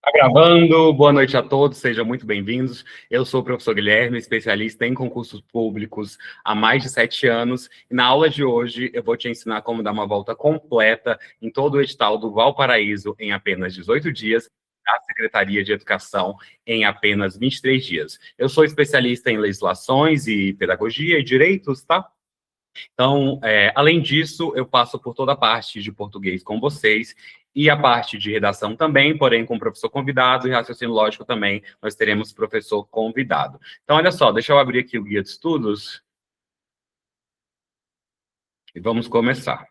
Tá gravando, boa noite a todos, sejam muito bem-vindos. Eu sou o professor Guilherme, especialista em concursos públicos há mais de 7 anos. E na aula de hoje eu vou te ensinar como dar uma volta completa em todo o edital do Valparaíso em apenas 18 dias, da Secretaria de Educação em apenas 23 dias. Eu sou especialista em legislações e pedagogia e direitos, tá? Então, além disso, eu passo por toda a parte de português com vocês e a parte de redação também, porém com professor convidado e raciocínio lógico também, nós teremos professor convidado. Então, olha só, deixa eu abrir aqui o guia de estudos e vamos começar.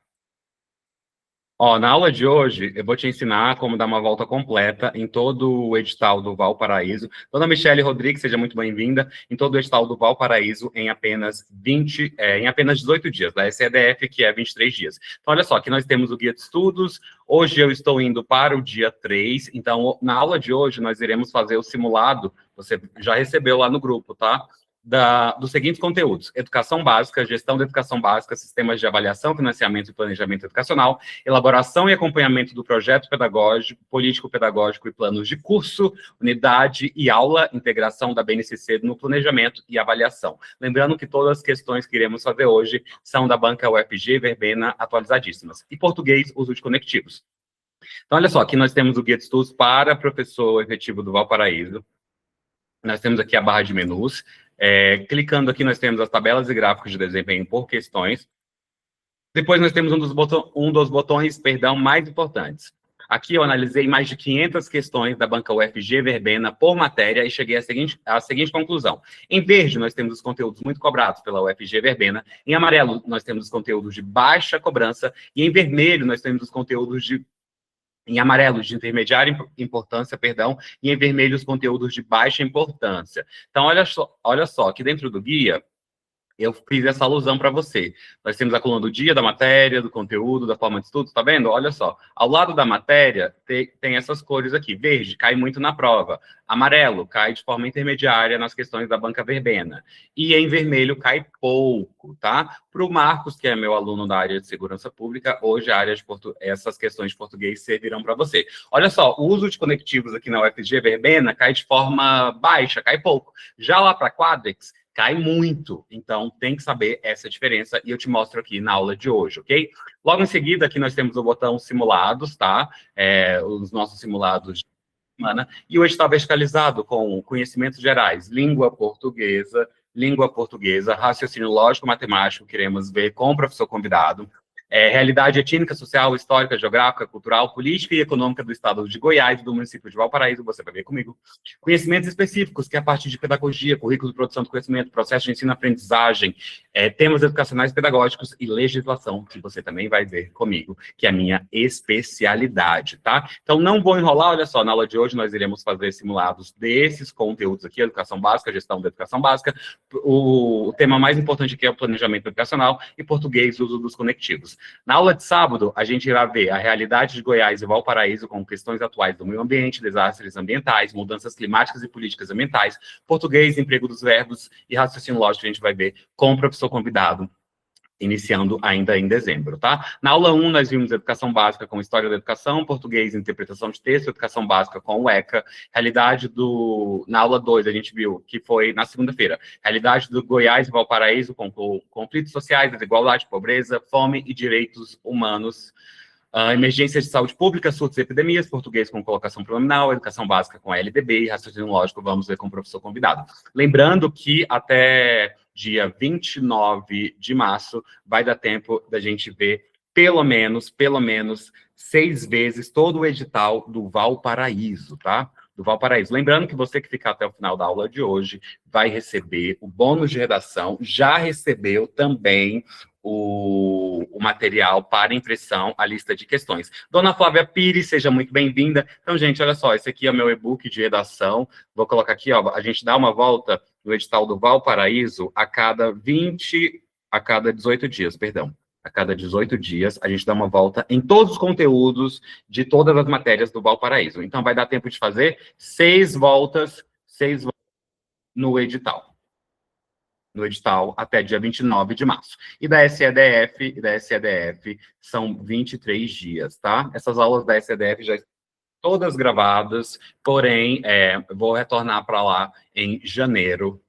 Ó, na aula de hoje, eu vou te ensinar como dar uma volta completa em todo o edital do Valparaíso. Dona Michele Rodrigues, seja muito bem-vinda, em todo o edital do Valparaíso em apenas 18 dias, da SEDF, que é 23 dias. Então, olha só, aqui nós temos o guia de estudos. Hoje eu estou indo para o dia 3, então, na aula de hoje, nós iremos fazer o simulado, você já recebeu lá no grupo, tá? Dos seguintes conteúdos: educação básica, gestão da educação básica, sistemas de avaliação, financiamento e planejamento educacional, elaboração e acompanhamento do projeto pedagógico, político-pedagógico e planos de curso, unidade e aula, integração da BNCC no planejamento e avaliação. Lembrando que todas as questões que iremos fazer hoje são da banca UFG Verbena atualizadíssimas. E português, uso de conectivos. Então, olha só, aqui nós temos o guia de estudos para professor efetivo do Valparaíso. Nós temos aqui a barra de menus. Clicando aqui, nós temos as tabelas e gráficos de desempenho por questões. Depois nós temos um dos botões, mais importantes. Aqui eu analisei mais de 500 questões da banca UFG Verbena por matéria e cheguei à seguinte conclusão. Em verde, nós temos os conteúdos muito cobrados pela UFG Verbena. Em amarelo, nós temos os conteúdos de baixa cobrança. E em vermelho, nós temos os conteúdos em amarelo, de intermediária importância, perdão, e em vermelho, os conteúdos de baixa importância. Então, olha só, aqui dentro do guia, eu fiz essa alusão para você. Nós temos a coluna do dia, da matéria, do conteúdo, da forma de estudo, tá vendo? Olha só. Ao lado da matéria, tem essas cores aqui. Verde, cai muito na prova. Amarelo, cai de forma intermediária nas questões da banca verbena. E em vermelho, cai pouco, tá? Para o Marcos, que é meu aluno da área de segurança pública, hoje essas questões de português servirão para você. Olha só, o uso de conectivos aqui na UFG Verbena cai de forma baixa, cai pouco. Já lá para Quadrex, cai muito. Então, tem que saber essa diferença e eu te mostro aqui na aula de hoje, ok? Logo em seguida, aqui nós temos o botão simulados, tá? Os nossos simulados de semana. E o edital verticalizado com conhecimentos gerais, língua portuguesa, raciocínio lógico matemático, queremos ver com o professor convidado. Realidade étnica, social, histórica, geográfica, cultural, política e econômica do estado de Goiás e do município de Valparaíso, você vai ver comigo. Conhecimentos específicos, que é a parte de pedagogia, currículo de produção do conhecimento, processo de ensino-aprendizagem, temas educacionais pedagógicos e legislação, que você também vai ver comigo, que é a minha especialidade, tá? Então, não vou enrolar, olha só, na aula de hoje nós iremos fazer simulados desses conteúdos aqui, educação básica, gestão da educação básica, o tema mais importante aqui é o planejamento educacional e português, uso dos conectivos. Na aula de sábado, a gente irá ver a realidade de Goiás e Valparaíso com questões atuais do meio ambiente, desastres ambientais, mudanças climáticas e políticas ambientais, português, emprego dos verbos e raciocínio lógico a gente vai ver com o professor convidado, iniciando ainda em dezembro, tá? Na aula 1, nós vimos educação básica com história da educação, português, interpretação de texto, educação básica com o ECA, na aula 2, a gente viu, que foi na segunda-feira, realidade do Goiás e Valparaíso com conflitos sociais, desigualdade, pobreza, fome e direitos humanos, emergências de saúde pública, surtos e epidemias, português com colocação pronominal, educação básica com LDB e raciocínio lógico, vamos ver com o professor convidado. Lembrando que até dia 29 de março vai dar tempo da gente ver pelo menos 6 vezes todo o edital do Valparaíso, tá? Do Valparaíso. Lembrando que você que ficar até o final da aula de hoje vai receber o bônus de redação, já recebeu também o material para impressão, a lista de questões. Dona Flávia Pires, seja muito bem-vinda. Então, gente, olha só, esse aqui é o meu e-book de redação. Vou colocar aqui, ó, a gente dá uma volta no edital do Valparaíso a cada 18 dias, perdão. A cada 18 dias, a gente dá uma volta em todos os conteúdos de todas as matérias do Valparaíso. Então, vai dar tempo de fazer 6 voltas no edital. No edital até dia 29 de março. E da SEDF são 23 dias, tá? Essas aulas da SEDF já todas gravadas, porém, vou retornar para lá em janeiro,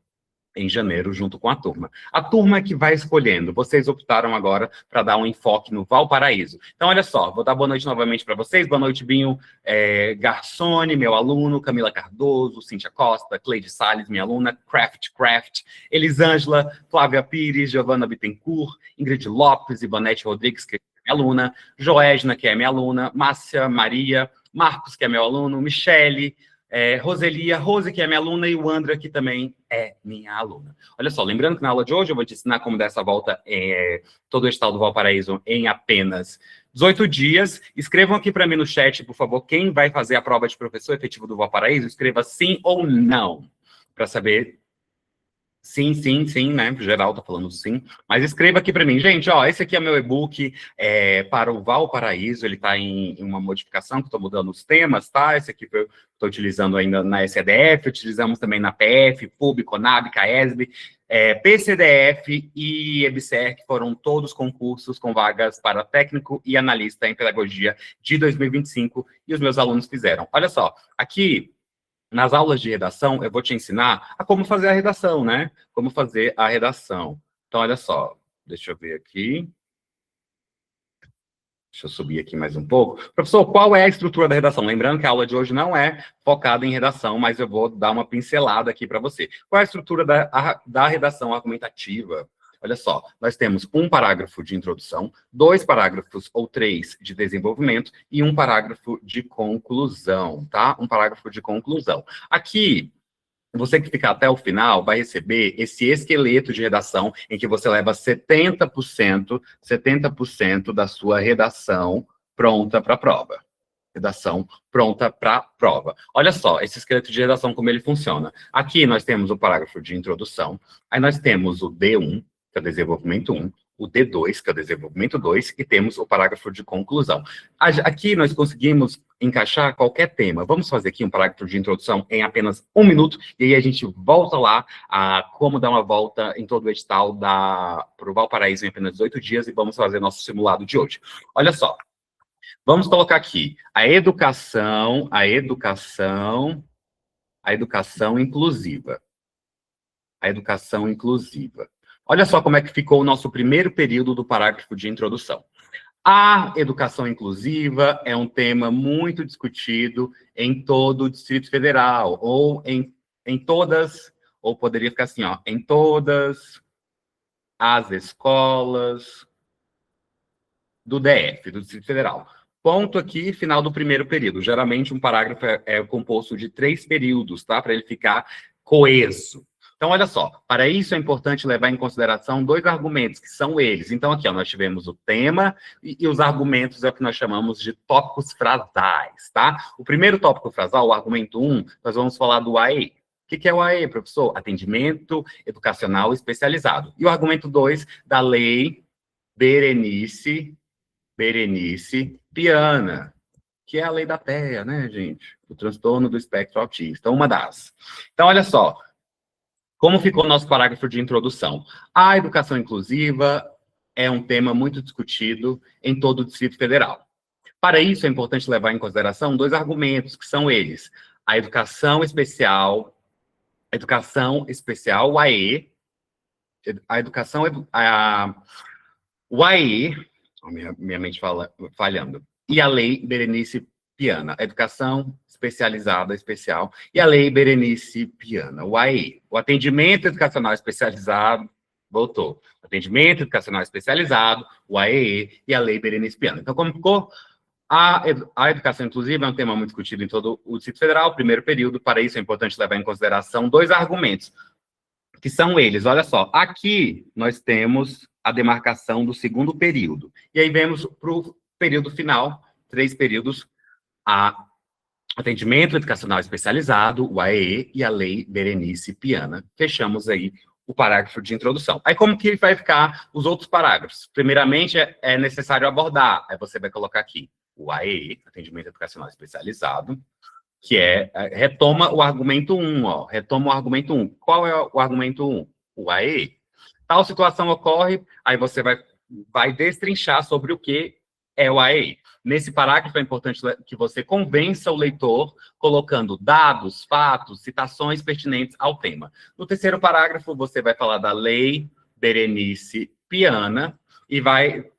junto com a turma. A turma que vai escolhendo, vocês optaram agora para dar um enfoque no Valparaíso. Então, olha só, vou dar boa noite novamente para vocês. Boa noite, Binho Garçone, meu aluno, Camila Cardoso, Cíntia Costa, Cleide Salles, minha aluna, Craft, Elisângela, Flávia Pires, Giovana Bittencourt, Ingrid Lopes, Ivanete Rodrigues, que é minha aluna, Joésna, que é minha aluna, Márcia Maria, Marcos, que é meu aluno, Michele, Roselia, Rose, que é minha aluna, e o Andra, que também é minha aluna. Olha só, lembrando que na aula de hoje eu vou te ensinar como dar essa volta todo o estado do Valparaíso em apenas 18 dias. Escrevam aqui para mim no chat, por favor, quem vai fazer a prova de professor efetivo do Valparaíso, escreva sim ou não, para saber. Sim, né? O geral tá falando sim. Mas escreva aqui para mim. Gente, ó, esse aqui é meu e-book para o Valparaíso. Ele tá em uma modificação, que estou mudando os temas, tá? Esse aqui eu estou utilizando ainda na SEDF, utilizamos também na PF, PUB, CONAB, CAESB, PCDF e EBSER, que foram todos concursos com vagas para técnico e analista em pedagogia de 2025, e os meus alunos fizeram. Olha só, aqui nas aulas de redação, eu vou te ensinar a como fazer a redação, né? Como fazer a redação. Então, olha só, deixa eu ver aqui. Deixa eu subir aqui mais um pouco. Professor, qual é a estrutura da redação? Lembrando que a aula de hoje não é focada em redação, mas eu vou dar uma pincelada aqui para você. Qual é a estrutura da redação argumentativa? Olha só, nós temos um parágrafo de introdução, 2 parágrafos ou 3 de desenvolvimento e um parágrafo de conclusão, tá? Um parágrafo de conclusão. Aqui, você que ficar até o final vai receber esse esqueleto de redação em que você leva 70% da sua redação pronta para a prova. Redação pronta para a prova. Olha só, esse esqueleto de redação, como ele funciona. Aqui nós temos o parágrafo de introdução, aí nós temos o D1, que é o desenvolvimento 1, o D2, que é o desenvolvimento 2, e temos o parágrafo de conclusão. Aqui nós conseguimos encaixar qualquer tema. Vamos fazer aqui um parágrafo de introdução em apenas 1 minuto, e aí a gente volta lá a como dar uma volta em todo o edital para o Valparaíso em apenas 18 dias, e vamos fazer nosso simulado de hoje. Olha só, vamos colocar aqui a educação inclusiva. A educação inclusiva. Olha só como é que ficou o nosso primeiro período do parágrafo de introdução. A educação inclusiva é um tema muito discutido em todo o Distrito Federal, ou em todas, ou poderia ficar assim, ó, em todas as escolas do DF, do Distrito Federal. Ponto aqui, final do primeiro período. Geralmente um parágrafo é composto de 3 períodos, tá? Para ele ficar coeso. Então, olha só, para isso é importante levar em consideração 2 argumentos, que são eles. Então, aqui, ó, nós tivemos o tema e os argumentos é o que nós chamamos de tópicos frasais, tá? O primeiro tópico frasal, o argumento 1, nós vamos falar do AE. O que é o AE, professor? Atendimento Educacional Especializado. E o argumento 2, da Lei Berenice Piana, que é a lei da TEA, né, gente? O transtorno do espectro autista, uma das. Então, olha só, como ficou o nosso parágrafo de introdução? A educação inclusiva é um tema muito discutido em todo o Distrito Federal. Para isso, é importante levar em consideração 2 argumentos, que são eles: a educação especial, o AE, o AE, minha mente falhando, e a Lei Berenice Piana, educação especializada, especial, e a Lei Berenice Piana, o AE, o atendimento educacional especializado, voltou, atendimento educacional especializado, o AE e a Lei Berenice Piana. Então, como ficou? A educação inclusiva é um tema muito discutido em todo o Distrito Federal, primeiro período. Para isso é importante levar em consideração 2 argumentos, que são eles, olha só, aqui nós temos a demarcação do segundo período, e aí vemos para o período final, 3 períodos, atendimento educacional especializado, o AEE, e a Lei Berenice Piana. Fechamos aí o parágrafo de introdução. Aí como que vai ficar os outros parágrafos? Primeiramente, é necessário abordar, aí você vai colocar aqui o AEE, atendimento educacional especializado, que retoma o argumento 1, ó, retoma o argumento 1. Qual é o argumento 1? O AEE. Tal situação ocorre, aí você vai destrinchar sobre o que é o AEI. Nesse parágrafo é importante que você convença o leitor colocando dados, fatos, citações pertinentes ao tema. No terceiro parágrafo, você vai falar da Lei Berenice Piana e vai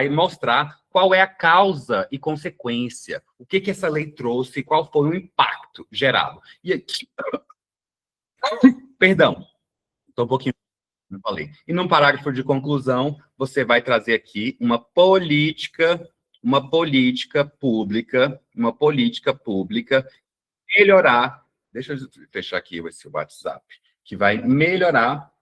mostrar qual é a causa e consequência, o que essa lei trouxe, qual foi o impacto gerado. E aqui... Perdão, estou um pouquinho... Não falei. E num parágrafo de conclusão, você vai trazer aqui uma política pública, melhorar, deixa eu fechar aqui esse WhatsApp, que vai melhorar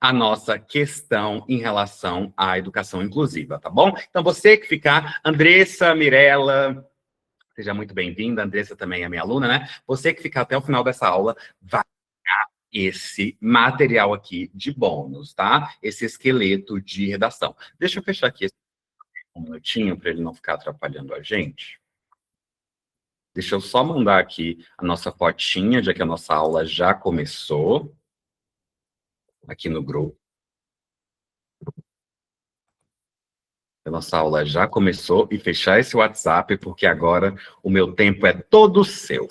a nossa questão em relação à educação inclusiva, tá bom? Então, você que ficar, Andressa, Mirella, seja muito bem-vinda, Andressa também é minha aluna, né? Você que ficar até o final dessa aula, vai ganhar esse material aqui de bônus, tá? Esse esqueleto de redação. Deixa eu fechar aqui um minutinho para ele não ficar atrapalhando a gente. Deixa eu só mandar aqui a nossa fotinha, já que a nossa aula já começou. Aqui no grupo. A nossa aula já começou e fechar esse WhatsApp, porque agora o meu tempo é todo seu.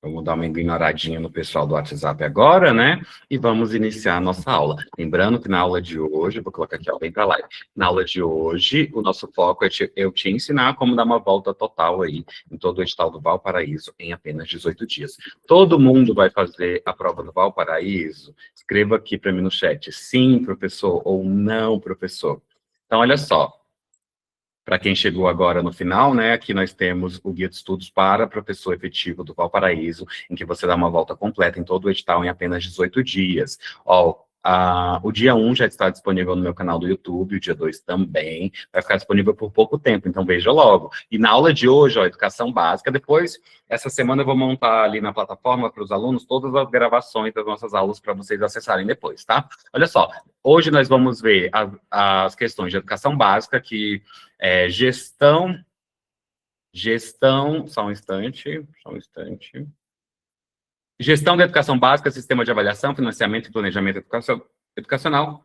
Vamos dar uma ignoradinha no pessoal do WhatsApp agora, né? E vamos iniciar a nossa aula. Lembrando que na aula de hoje, vou colocar aqui, ó, bem para lá. Na aula de hoje, o nosso foco é eu te ensinar como dar uma volta total aí em todo o edital do Valparaíso em apenas 18 dias. Todo mundo vai fazer a prova do Valparaíso? Escreva aqui para mim no chat, sim, professor, ou não, professor. Então, olha só. Para quem chegou agora no final, né, aqui nós temos o Guia de Estudos para Professor Efetivo do Valparaíso, em que você dá uma volta completa em todo o edital em apenas 18 dias. Ó, o dia 1 já está disponível no meu canal do YouTube, o dia 2 também, vai ficar disponível por pouco tempo, então veja logo. E na aula de hoje, ó, Educação Básica, depois, essa semana eu vou montar ali na plataforma para os alunos todas as gravações das nossas aulas para vocês acessarem depois, tá? Olha só, hoje nós vamos ver as questões de Educação Básica, que gestão, só um instante. Gestão da educação básica, sistema de avaliação, financiamento e planejamento educacional,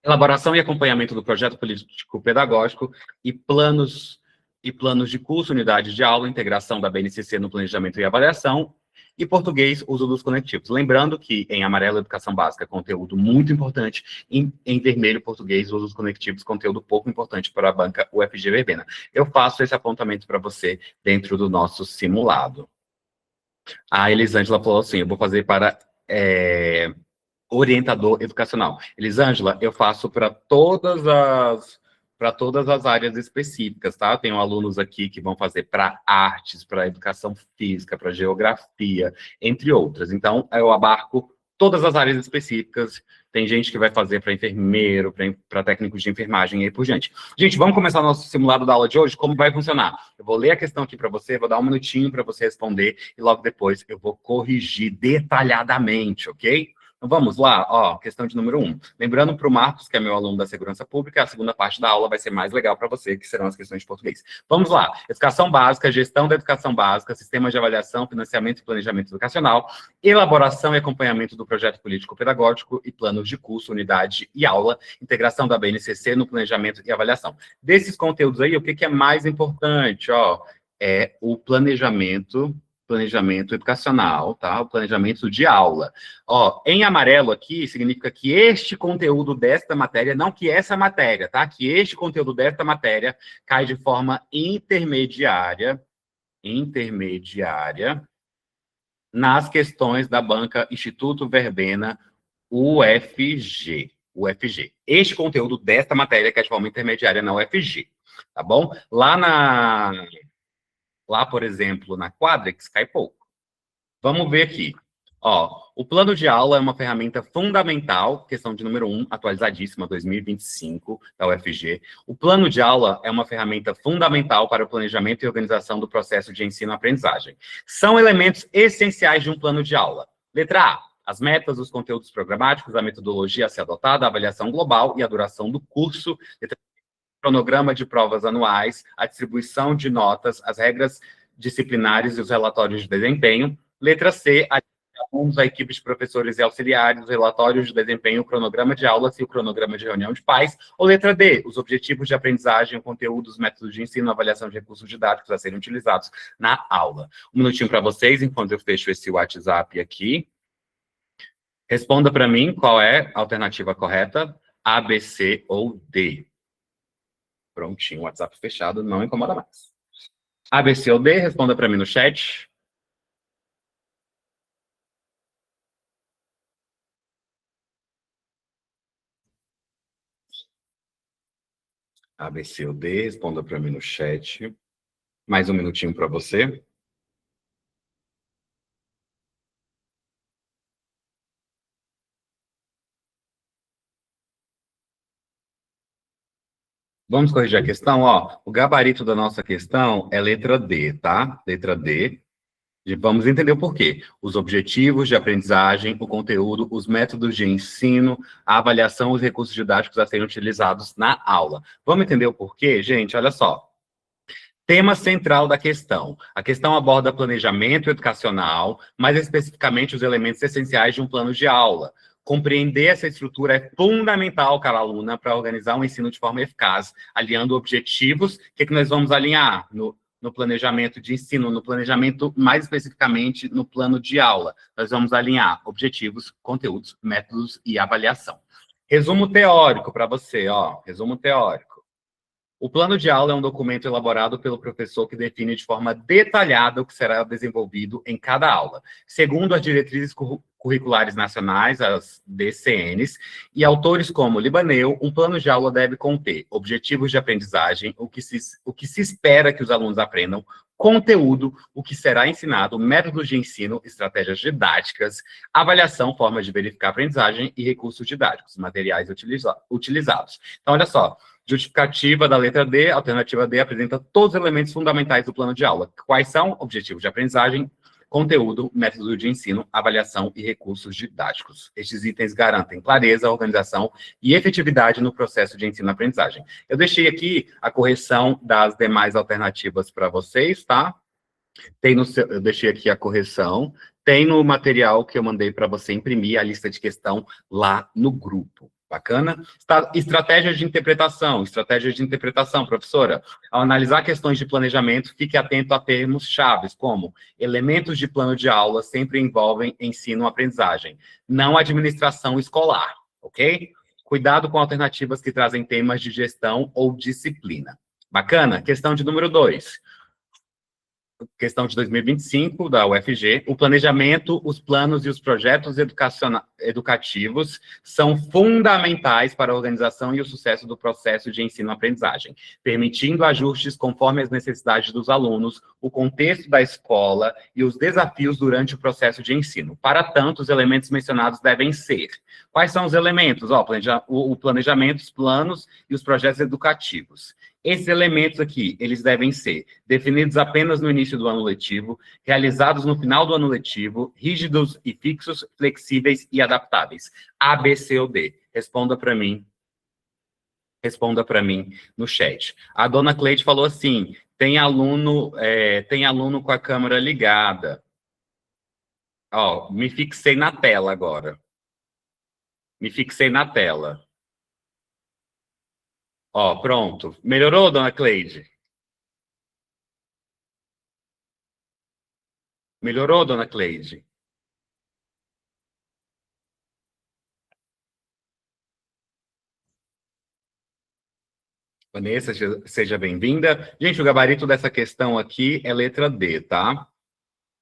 elaboração e acompanhamento do projeto político-pedagógico e planos de curso, unidade de aula, integração da BNCC no planejamento e avaliação, e português, uso dos conectivos. Lembrando que em amarelo, educação básica, conteúdo muito importante, em vermelho, português, uso dos conectivos, conteúdo pouco importante para a banca UFG Verbena. Eu faço esse apontamento para você dentro do nosso simulado. A Elisângela falou assim, eu vou fazer para orientador educacional. Elisângela, eu faço para todas as áreas específicas, tá? Eu tenho alunos aqui que vão fazer para artes, para educação física, para geografia, entre outras. Então, eu abarco todas as áreas específicas. Tem gente que vai fazer para enfermeiro, para técnicos de enfermagem e aí por diante. Gente, vamos começar o nosso simulado da aula de hoje? Como vai funcionar? Eu vou ler a questão aqui para você, vou dar um minutinho para você responder e logo depois eu vou corrigir detalhadamente, ok? Então, vamos lá, ó, questão de número 1. Lembrando para o Marcos, que é meu aluno da Segurança Pública, a segunda parte da aula vai ser mais legal para você, que serão as questões de português. Vamos lá. Educação básica, gestão da educação básica, sistemas de avaliação, financiamento e planejamento educacional, elaboração e acompanhamento do projeto político-pedagógico e planos de curso, unidade e aula, integração da BNCC no planejamento e avaliação. Desses conteúdos aí, o que é mais importante? Ó, é o planejamento educacional, tá? O planejamento de aula. Ó, em amarelo aqui, significa que este conteúdo desta matéria, não que essa matéria, tá? Que este conteúdo desta matéria cai de forma intermediária nas questões da banca Instituto Verbena UFG. Este conteúdo desta matéria cai de forma intermediária na UFG, tá bom? Lá, por exemplo, na Quadrix, cai pouco. Vamos ver aqui. Ó, o plano de aula é uma ferramenta fundamental, questão de número 1, atualizadíssima, 2025, da UFG. O plano de aula é uma ferramenta fundamental para o planejamento e organização do processo de ensino-aprendizagem. São elementos essenciais de um plano de aula. Letra A, as metas, os conteúdos programáticos, a metodologia a ser adotada, a avaliação global e a duração do curso. Letra B, cronograma de provas anuais, a distribuição de notas, as regras disciplinares e os relatórios de desempenho. Letra C, a alunos, a equipe de professores e auxiliares, os relatórios de desempenho, o cronograma de aulas e o cronograma de reunião de pais. Ou letra D, os objetivos de aprendizagem, o conteúdo, os métodos de ensino, a avaliação de recursos didáticos a serem utilizados na aula. Um minutinho para vocês, enquanto eu fecho esse WhatsApp aqui. Responda para mim qual é a alternativa correta, A, B, C ou D. Prontinho, WhatsApp fechado, não incomoda mais. A, B, C ou D, responda para mim no chat. A, B, C ou D, responda para mim no chat. Mais um minutinho para você. Vamos corrigir a questão, ó. O gabarito da nossa questão é letra D, tá? Letra D. E vamos entender o porquê. Os objetivos de aprendizagem, o conteúdo, os métodos de ensino, a avaliação, os recursos didáticos a serem utilizados na aula. Vamos entender o porquê, gente? Olha só. Tema central da questão. A questão aborda planejamento educacional, mais especificamente os elementos essenciais de um plano de aula. Compreender essa estrutura é fundamental, cara aluna, para organizar um ensino de forma eficaz, alinhando objetivos. O que nós vamos alinhar no planejamento de ensino, no planejamento, mais especificamente, no plano de aula? Nós vamos alinhar objetivos, conteúdos, métodos e avaliação. Resumo teórico para você, ó. Resumo teórico. O plano de aula é um documento elaborado pelo professor que define de forma detalhada o que será desenvolvido em cada aula, segundo as diretrizes curriculares nacionais, as DCNs, e autores como Libaneu. Um plano de aula deve conter objetivos de aprendizagem, o que se espera que os alunos aprendam, conteúdo, o que será ensinado, métodos de ensino, estratégias didáticas, avaliação, formas de verificar a aprendizagem e recursos didáticos, materiais utilizados. Então, olha só. Justificativa da letra D, alternativa D, apresenta todos os elementos fundamentais do plano de aula. Quais são? Objetivos de aprendizagem, conteúdo, método de ensino, avaliação e recursos didáticos. Estes itens garantem clareza, organização e efetividade no processo de ensino-aprendizagem. Eu deixei aqui a correção das demais alternativas para vocês, tá? Eu deixei aqui a correção. Tem no material que eu mandei para você imprimir a lista de questão lá no grupo. Bacana? Estratégias de interpretação. Estratégias de interpretação, professora. Ao analisar questões de planejamento, fique atento a termos chaves, como elementos de plano de aula sempre envolvem ensino-aprendizagem, não administração escolar, ok? Cuidado com alternativas que trazem temas de gestão ou disciplina. Bacana? Questão de número 2. Questão de 2025, da UFG, o planejamento, os planos e os projetos educativos são fundamentais para a organização e o sucesso do processo de ensino-aprendizagem, permitindo ajustes conforme as necessidades dos alunos, o contexto da escola e os desafios durante o processo de ensino. Para tanto, os elementos mencionados devem ser. Quais são os elementos? O planejamento, os planos e os projetos educativos. Esses elementos aqui, eles devem ser definidos apenas no início do ano letivo, realizados no final do ano letivo, rígidos e fixos, flexíveis e adaptáveis. A, B, C ou D? Responda para mim. Responda para mim no chat. A dona Cleide falou assim, tem aluno com a câmera ligada. Ó, me fixei na tela agora. Me fixei na tela. Ó, pronto. Melhorou, dona Cleide? Melhorou, dona Cleide? Vanessa, seja bem-vinda. Gente, o gabarito dessa questão aqui é letra D, tá?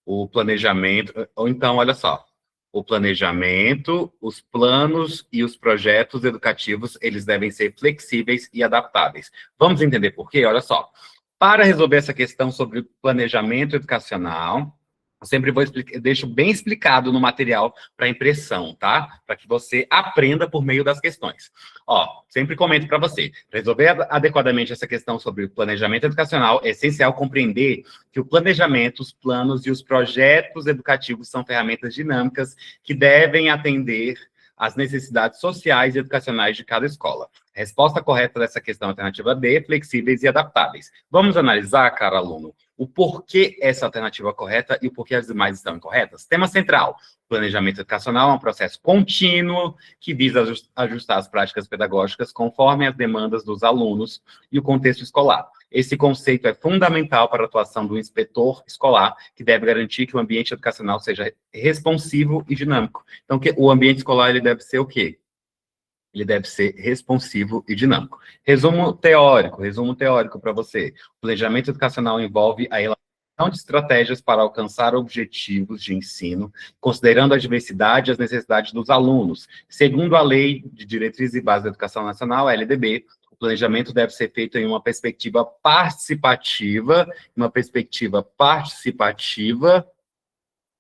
O planejamento... Ou então, olha só. O planejamento, os planos e os projetos educativos, eles devem ser flexíveis e adaptáveis. Vamos entender por quê? Olha só. Para resolver essa questão sobre planejamento educacional, eu sempre deixo bem explicado no material para impressão, tá? Para que você aprenda por meio das questões. Ó, sempre comento para você. Para resolver adequadamente essa questão sobre o planejamento educacional, é essencial compreender que o planejamento, os planos e os projetos educativos são ferramentas dinâmicas que devem atender às necessidades sociais e educacionais de cada escola. Resposta correta dessa questão, alternativa D, flexíveis e adaptáveis. Vamos analisar, cara aluno, o porquê essa alternativa é correta e o porquê as demais estão incorretas. Tema central: planejamento educacional é um processo contínuo que visa ajustar as práticas pedagógicas conforme as demandas dos alunos e o contexto escolar. Esse conceito é fundamental para a atuação do inspetor escolar, que deve garantir que o ambiente educacional seja responsivo e dinâmico. Então, o ambiente escolar ele deve ser o quê? Ele deve ser responsivo e dinâmico. Resumo teórico para você. O planejamento educacional envolve a elaboração de estratégias para alcançar objetivos de ensino, considerando a diversidade e as necessidades dos alunos. Segundo a Lei de Diretrizes e Bases da Educação Nacional, a LDB, o planejamento deve ser feito em uma perspectiva participativa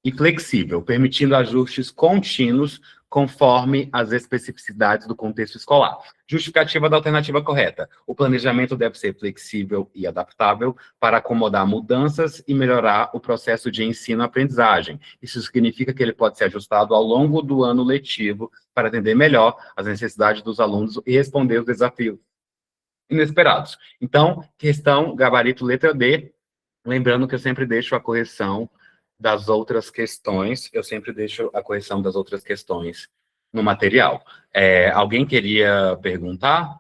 e flexível, permitindo ajustes contínuos conforme as especificidades do contexto escolar. Justificativa da alternativa correta. O planejamento deve ser flexível e adaptável para acomodar mudanças e melhorar o processo de ensino-aprendizagem. Isso significa que ele pode ser ajustado ao longo do ano letivo para atender melhor as necessidades dos alunos e responder os desafios inesperados. Então, questão gabarito letra D, lembrando que eu sempre deixo a correção das outras questões, no material. Alguém queria perguntar?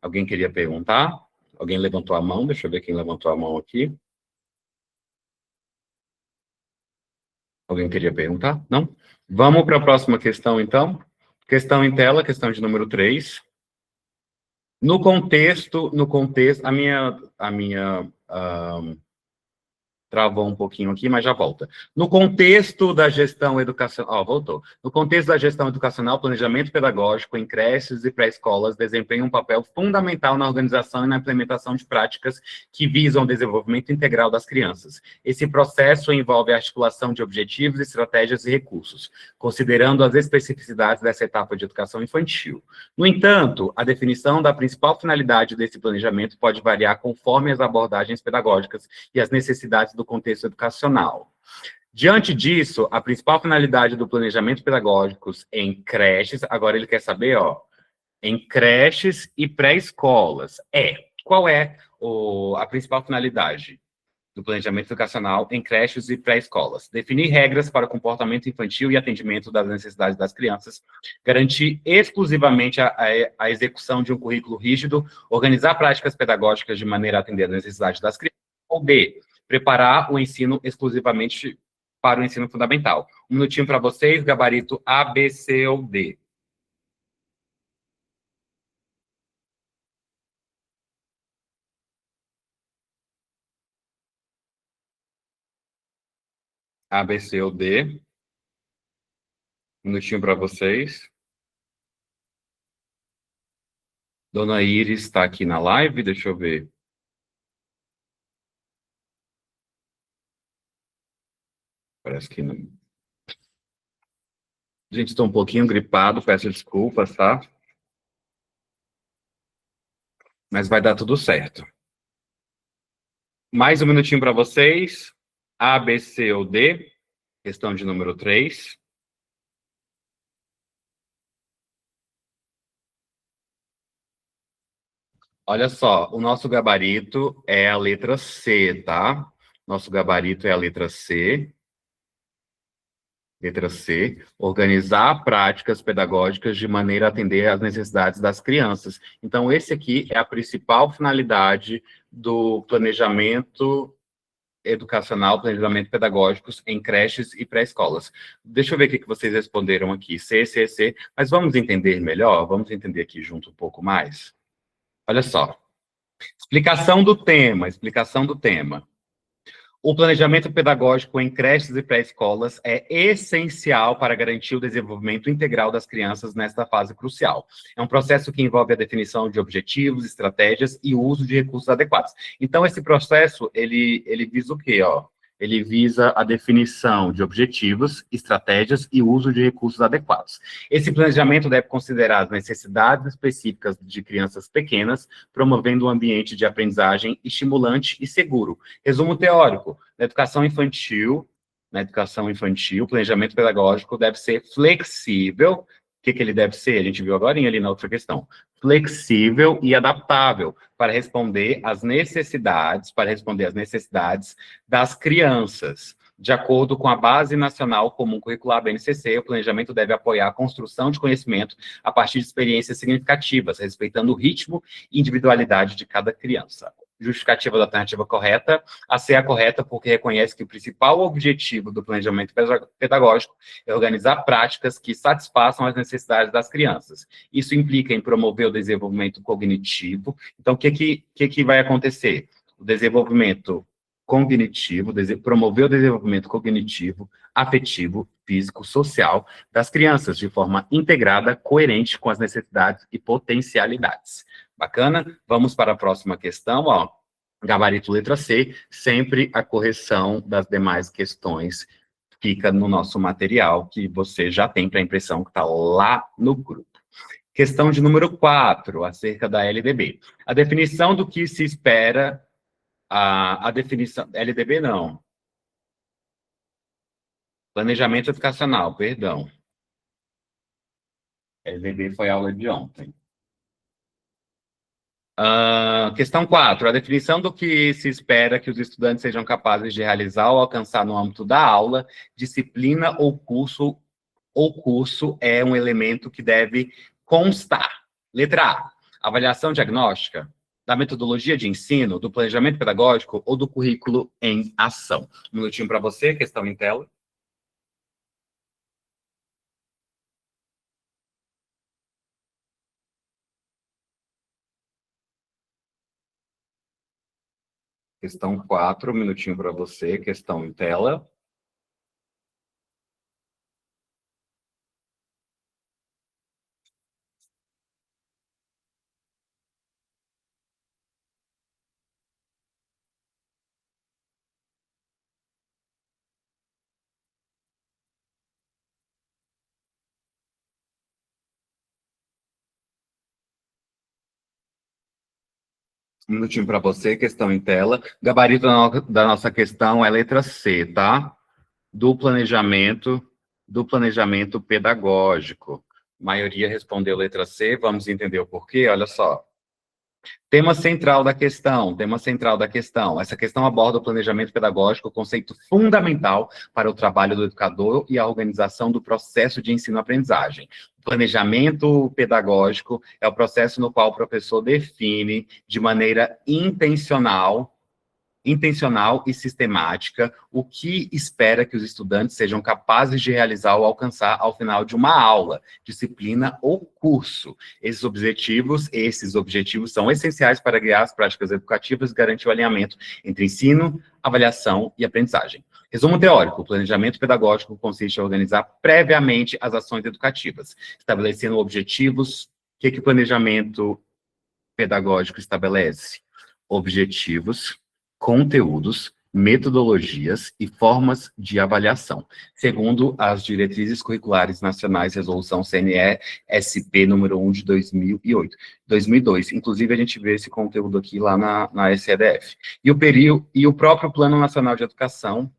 Alguém levantou a mão? Deixa eu ver quem levantou a mão aqui. Alguém queria perguntar? Não? Vamos para a próxima questão, então. Questão em tela, questão de número 3. No contexto, a minha travou um pouquinho aqui, mas já volta. No contexto da gestão educacional... voltou. No contexto da gestão educacional, planejamento pedagógico em creches e pré-escolas desempenha um papel fundamental na organização e na implementação de práticas que visam o desenvolvimento integral das crianças. Esse processo envolve a articulação de objetivos, estratégias e recursos, considerando as especificidades dessa etapa de educação infantil. No entanto, a definição da principal finalidade desse planejamento pode variar conforme as abordagens pedagógicas e as necessidades do contexto educacional. Diante disso, a principal finalidade do planejamento pedagógico em creches, agora ele quer saber, em creches e pré-escolas, qual é a principal finalidade do planejamento educacional em creches e pré-escolas? Definir regras para o comportamento infantil e atendimento das necessidades das crianças, garantir exclusivamente a execução de um currículo rígido, organizar práticas pedagógicas de maneira a atender às necessidades das crianças, ou B, preparar o ensino exclusivamente para o ensino fundamental. Um minutinho para vocês, gabarito A, B, C ou D. A, B, C ou D. Um minutinho para vocês. Dona Iris está aqui na live, deixa eu ver. Parece que não. Gente, estou um pouquinho gripado, peço desculpas, tá? Mas vai dar tudo certo. Mais um minutinho para vocês. A, B, C ou D. Questão de número 3. Olha só, o nosso gabarito é a letra C, tá? Nosso gabarito é a letra C. Letra C, organizar práticas pedagógicas de maneira a atender às necessidades das crianças. Então, esse aqui é a principal finalidade do planejamento educacional, planejamento pedagógico em creches e pré-escolas. Deixa eu ver o que vocês responderam aqui. C, C, C. Mas vamos entender melhor? Vamos entender aqui junto um pouco mais? Olha só. Explicação do tema. O planejamento pedagógico em creches e pré-escolas é essencial para garantir o desenvolvimento integral das crianças nesta fase crucial. É um processo que envolve a definição de objetivos, estratégias e o uso de recursos adequados. Então, esse processo, ele visa o quê, Ele visa a definição de objetivos, estratégias e uso de recursos adequados. Esse planejamento deve considerar as necessidades específicas de crianças pequenas, promovendo um ambiente de aprendizagem estimulante e seguro. Resumo teórico: na educação infantil, o planejamento pedagógico deve ser flexível, que ele deve ser? A gente viu agora ali na outra questão. Flexível e adaptável para responder às necessidades, das crianças. De acordo com a Base Nacional Comum Curricular, BNCC, o planejamento deve apoiar a construção de conhecimento a partir de experiências significativas, respeitando o ritmo e individualidade de cada criança. Justificativa da alternativa correta, a C é a correta porque reconhece que o principal objetivo do planejamento pedagógico é organizar práticas que satisfaçam as necessidades das crianças. Isso implica em promover o desenvolvimento cognitivo. Então, o que vai acontecer? O desenvolvimento cognitivo, promover o desenvolvimento cognitivo, afetivo, físico, social das crianças, de forma integrada, coerente com as necessidades e potencialidades. Bacana? Vamos para a próxima questão, ó. Gabarito letra C, sempre a correção das demais questões fica no nosso material, que você já tem para a impressão que está lá no grupo. Questão de número 4, acerca da LDB. A definição do que se espera, a definição... LDB não. Planejamento educacional, perdão. LDB foi a aula de ontem. Questão 4. A definição do que se espera que os estudantes sejam capazes de realizar ou alcançar no âmbito da aula, disciplina ou curso é um elemento que deve constar. Letra A. Avaliação diagnóstica da metodologia de ensino, do planejamento pedagógico ou do currículo em ação. Um minutinho para você, questão em tela. Questão 4, um minutinho para você, questão em tela. Um minutinho para você, questão em tela. Gabarito da nossa questão é letra C, tá? Do planejamento pedagógico. A maioria respondeu letra C, vamos entender o porquê, olha só. Tema central da questão. Essa questão aborda o planejamento pedagógico, conceito fundamental para o trabalho do educador e a organização do processo de ensino-aprendizagem. O planejamento pedagógico é o processo no qual o professor define de maneira intencional e sistemática o que espera que os estudantes sejam capazes de realizar ou alcançar ao final de uma aula, disciplina ou curso. Esses objetivos são essenciais para guiar as práticas educativas e garantir o alinhamento entre ensino, avaliação e aprendizagem. Resumo teórico: o planejamento pedagógico consiste em organizar previamente as ações educativas, estabelecendo objetivos. O que o planejamento pedagógico estabelece? Objetivos, conteúdos, metodologias e formas de avaliação, segundo as diretrizes curriculares nacionais, resolução CNE-SP número 1 de 2002. Inclusive, a gente vê esse conteúdo aqui lá na SEDF. E o próprio Plano Nacional de Educação,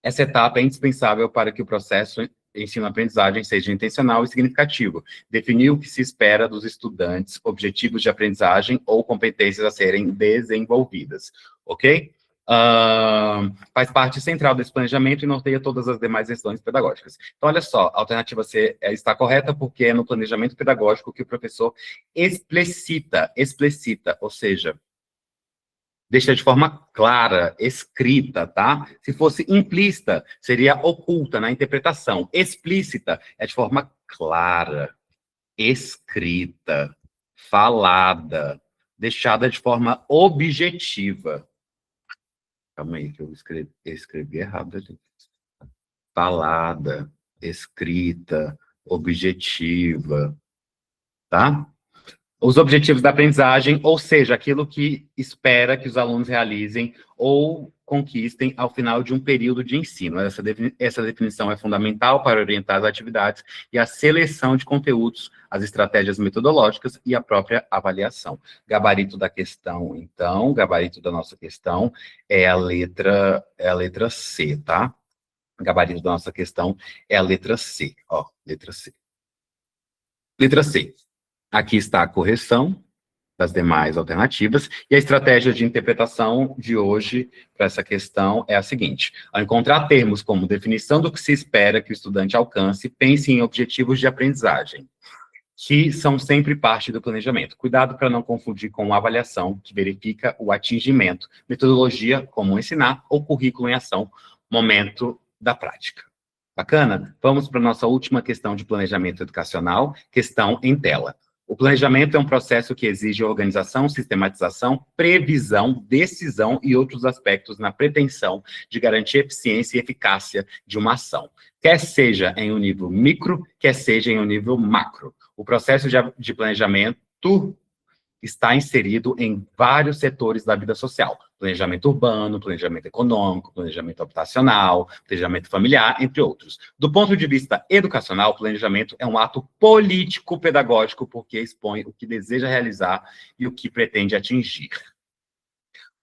essa etapa é indispensável para que o processo ensino-aprendizagem seja intencional e significativo. Definir o que se espera dos estudantes, objetivos de aprendizagem ou competências a serem desenvolvidas, ok? Faz parte central desse planejamento e norteia todas as demais questões pedagógicas. Então, olha só, a alternativa C está correta porque é no planejamento pedagógico que o professor explicita, ou seja, deixa de forma clara, escrita, tá? Se fosse implícita, seria oculta na interpretação. Explícita é de forma clara, escrita, falada, deixada de forma objetiva. Calma aí, que eu escrevi errado ali. Falada, escrita, objetiva, tá? Os objetivos da aprendizagem, ou seja, aquilo que espera que os alunos realizem ou conquistem ao final de um período de ensino. Essa definição é fundamental para orientar as atividades e a seleção de conteúdos, as estratégias metodológicas e a própria avaliação. Gabarito da questão, então, gabarito da nossa questão é a letra C, tá? Gabarito da nossa questão é a letra C, ó, letra C. Letra C. Aqui está a correção das demais alternativas, e a estratégia de interpretação de hoje para essa questão é a seguinte: ao encontrar termos como definição do que se espera que o estudante alcance, pense em objetivos de aprendizagem, que são sempre parte do planejamento. Cuidado para não confundir com avaliação, que verifica o atingimento, metodologia, como ensinar, ou currículo em ação, momento da prática. Bacana? Vamos para a nossa última questão de planejamento educacional, questão em tela. O planejamento é um processo que exige organização, sistematização, previsão, decisão e outros aspectos na pretensão de garantir eficiência e eficácia de uma ação, quer seja em um nível micro, quer seja em um nível macro. O processo de planejamento está inserido em vários setores da vida social: planejamento urbano, planejamento econômico, planejamento habitacional, planejamento familiar, entre outros. Do ponto de vista educacional, o planejamento é um ato político-pedagógico, porque expõe o que deseja realizar e o que pretende atingir.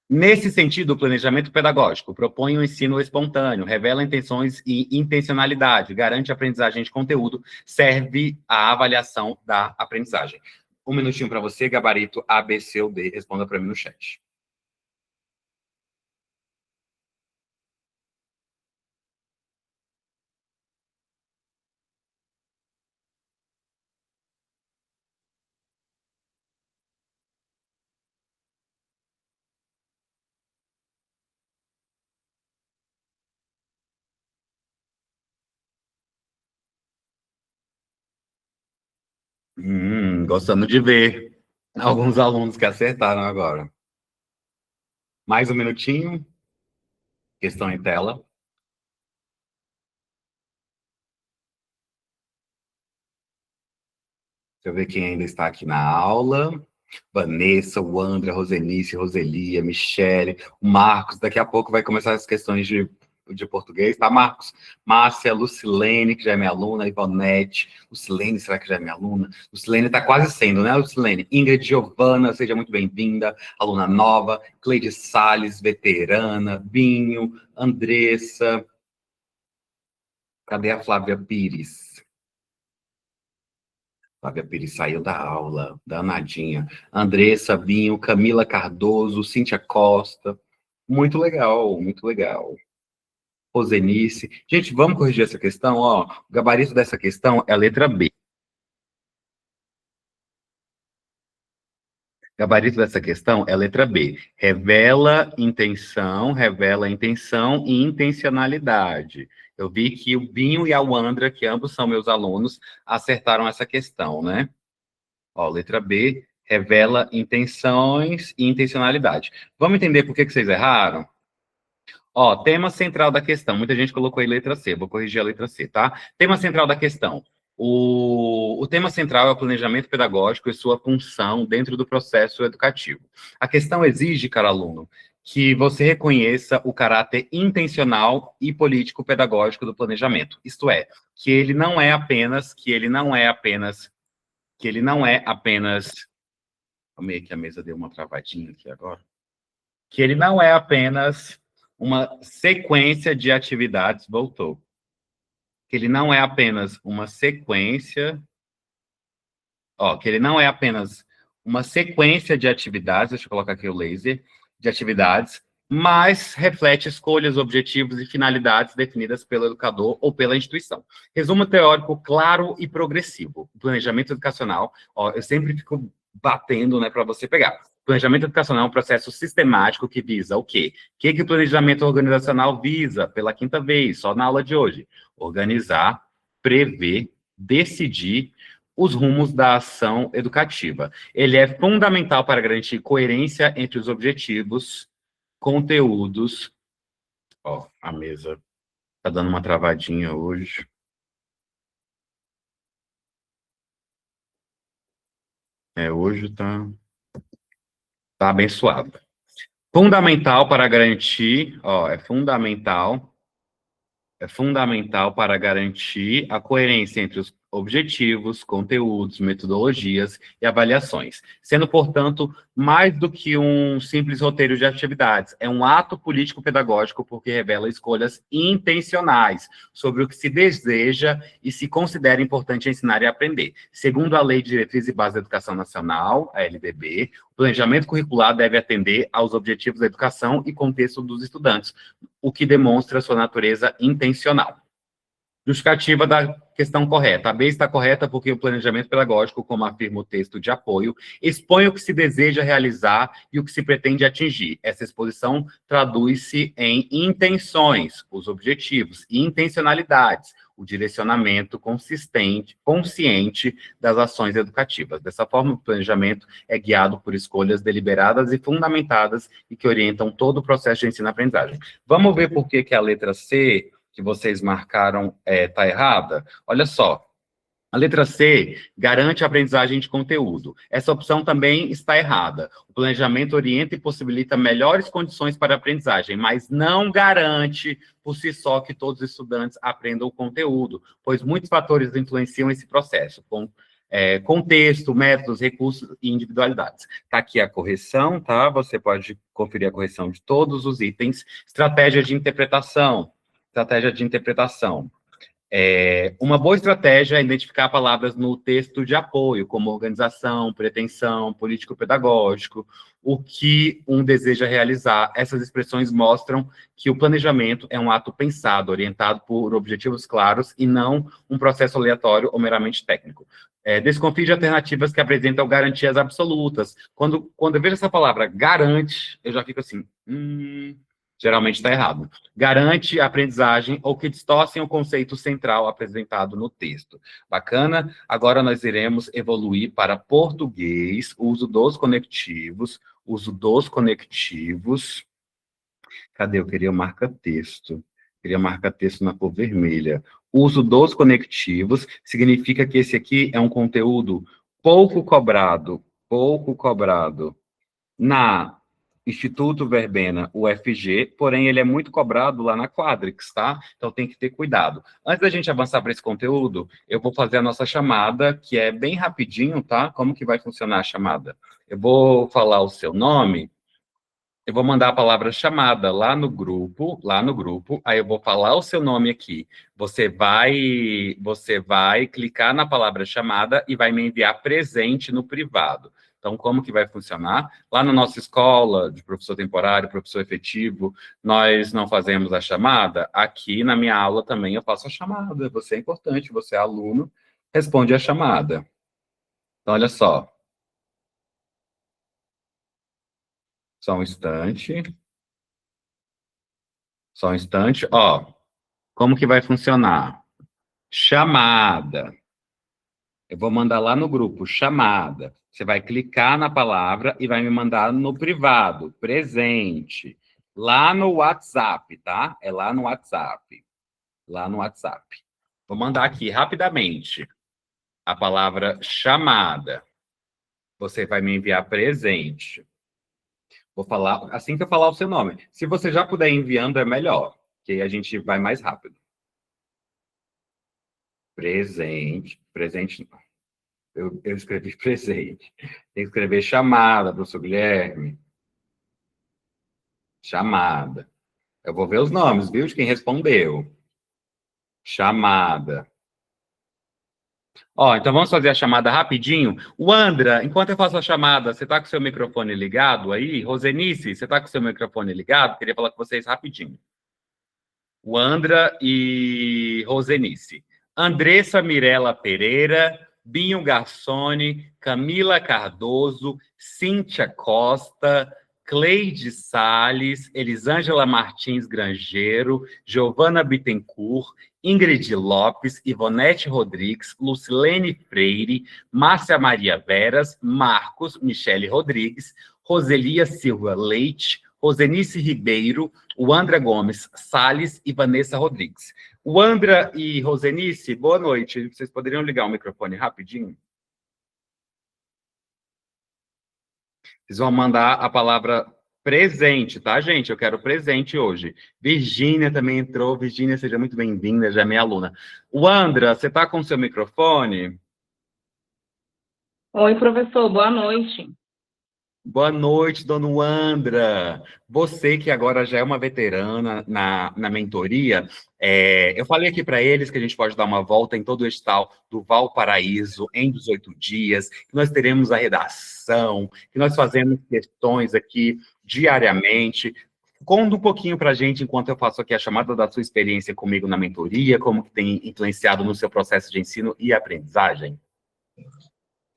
Nesse sentido, o planejamento pedagógico propõe um ensino espontâneo, revela intenções e intencionalidade, garante a aprendizagem de conteúdo, serve à avaliação da aprendizagem. Um minutinho para você, gabarito A, B, C ou D. Responda para mim no chat. Gostando de ver alguns alunos que acertaram agora. Mais um minutinho. Questão em tela. Deixa eu ver quem ainda está aqui na aula. Vanessa, o André, Rosenice, Roselia, Michele, o Marcos. Daqui a pouco vai começar as questões de português, tá, Marcos? Márcia, Lucilene, que já é minha aluna, Ivonete. Lucilene, será que já é minha aluna? Lucilene está quase sendo, né, Lucilene? Ingrid Giovana, seja muito bem-vinda, aluna nova. Cleide Salles, veterana. Binho, Andressa. Cadê a Flávia Pires? Flávia Pires saiu da aula, danadinha. Andressa, Binho, Camila Cardoso, Cíntia Costa. Muito legal, muito legal. Rosenice. Gente, vamos corrigir essa questão, ó. O gabarito dessa questão é a letra B. O gabarito dessa questão é a letra B. Revela intenção e intencionalidade. Eu vi que o Binho e a Wandra, que ambos são meus alunos, acertaram essa questão, né? Ó, letra B, revela intenções e intencionalidade. Vamos entender por que vocês erraram? Ó, tema central da questão. Muita gente colocou aí letra C. Vou corrigir a letra C, tá? Tema central da questão. O tema central é o planejamento pedagógico e sua função dentro do processo educativo. A questão exige, cara aluno, que você reconheça o caráter intencional e político-pedagógico do planejamento. Isto é, que ele não é apenas. Calma que a mesa deu uma travadinha aqui agora. Que ele não é apenas uma sequência de atividades, voltou. Que ele não é apenas uma sequência, que ele não é apenas uma sequência de atividades, deixa eu colocar aqui o laser, de atividades, mas reflete escolhas, objetivos e finalidades definidas pelo educador ou pela instituição. Resumo teórico claro e progressivo. O planejamento educacional, eu sempre fico batendo, né, para você pegar. Planejamento educacional é um processo sistemático que visa o quê? O que o planejamento organizacional visa? Pela quinta vez, só na aula de hoje. Organizar, prever, decidir os rumos da ação educativa. Ele é fundamental para garantir coerência entre os objetivos, conteúdos. Ó, a mesa tá dando uma travadinha hoje. Hoje tá abençoado. Fundamental para garantir, é fundamental para garantir a coerência entre os objetivos, conteúdos, metodologias e avaliações, sendo, portanto, mais do que um simples roteiro de atividades. É um ato político-pedagógico porque revela escolhas intencionais sobre o que se deseja e se considera importante ensinar e aprender. Segundo a Lei de Diretriz e Base da Educação Nacional, a LDB, o planejamento curricular deve atender aos objetivos da educação e contexto dos estudantes, o que demonstra sua natureza intencional. Justificativa da questão correta. A B está correta porque o planejamento pedagógico, como afirma o texto de apoio, expõe o que se deseja realizar e o que se pretende atingir. Essa exposição traduz-se em intenções, os objetivos, e intencionalidades, o direcionamento consciente das ações educativas. Dessa forma, o planejamento é guiado por escolhas deliberadas e fundamentadas e que orientam todo o processo de ensino-aprendizagem. Vamos ver por que a letra C que vocês marcaram está errada? Olha só, a letra C garante a aprendizagem de conteúdo. Essa opção também está errada. O planejamento orienta e possibilita melhores condições para a aprendizagem, mas não garante por si só que todos os estudantes aprendam o conteúdo, pois muitos fatores influenciam esse processo, com contexto, métodos, recursos e individualidades. Está aqui a correção, tá? Você pode conferir a correção de todos os itens. Estratégia de interpretação. Estratégia de interpretação. Uma boa estratégia é identificar palavras no texto de apoio, como organização, pretensão, político-pedagógico, o que um deseja realizar. Essas expressões mostram que o planejamento é um ato pensado, orientado por objetivos claros e não um processo aleatório ou meramente técnico. Desconfie de alternativas que apresentam garantias absolutas. Quando eu vejo essa palavra garante, eu já fico assim, geralmente está errado. Garante a aprendizagem ou que distorcem o conceito central apresentado no texto. Bacana? Agora nós iremos evoluir para português, uso dos conectivos. Cadê? Eu queria o marca-texto. Queria marca-texto na cor vermelha. Uso dos conectivos significa que esse aqui é um conteúdo pouco cobrado na Instituto Verbena UFG, porém ele é muito cobrado lá na Quadrix, tá? Então tem que ter cuidado. Antes da gente avançar para esse conteúdo, eu vou fazer a nossa chamada, que é bem rapidinho, tá? Como que vai funcionar a chamada? Eu vou falar o seu nome, eu vou mandar a palavra chamada lá no grupo, aí eu vou falar o seu nome aqui. Você vai clicar na palavra chamada e vai me enviar presente no privado. Então, como que vai funcionar? Lá na nossa escola de professor temporário, professor efetivo, nós não fazemos a chamada. Aqui na minha aula também eu faço a chamada. Você é importante, você é aluno, responde a chamada. Então, olha só. Só um instante. Só um instante. Ó, como que vai funcionar? Chamada. Eu vou mandar lá no grupo, chamada. Você vai clicar na palavra e vai me mandar no privado, presente. Lá no WhatsApp, tá? É lá no WhatsApp. Lá no WhatsApp. Vou mandar aqui rapidamente a palavra chamada. Você vai me enviar presente. Vou falar assim que eu falar o seu nome. Se você já puder ir enviando, é melhor, que aí a gente vai mais rápido. Presente. Eu escrevi presente. Tem que escrever chamada, professor Guilherme. Chamada. Eu vou ver os nomes, viu, de quem respondeu. Chamada. Ó, então vamos fazer a chamada rapidinho. Wandra, enquanto eu faço a chamada, você está com o seu microfone ligado aí? Rosenice, você está com o seu microfone ligado? Queria falar com vocês rapidinho. Wandra e Rosenice. Andressa Mirela Pereira, Binho Garçone, Camila Cardoso, Cíntia Costa, Cleide Salles, Elisângela Martins Grangeiro, Giovana Bittencourt, Ingrid Lopes, Ivonete Rodrigues, Lucilene Freire, Márcia Maria Veras, Marcos, Michele Rodrigues, Roselia Silva Leite, Rosenice Ribeiro, Wandra Gomes Salles e Vanessa Rodrigues. Wandra e Rosenice, boa noite. Vocês poderiam ligar o microfone rapidinho? Vocês vão mandar a palavra Presente, tá, gente? Eu quero presente hoje. Virgínia também entrou. Virgínia, seja muito bem-vinda, já é minha aluna. Wandra, você tá com seu microfone? Oi, professor, boa noite. Boa noite, dona Wandra. Você que agora já é uma veterana na mentoria, eu falei aqui para eles que a gente pode dar uma volta em todo o edital do Valparaíso em 18 dias, que nós teremos a redação, que nós fazemos questões aqui diariamente. Conta um pouquinho para a gente, enquanto eu faço aqui a chamada da sua experiência comigo na mentoria, como que tem influenciado no seu processo de ensino e aprendizagem.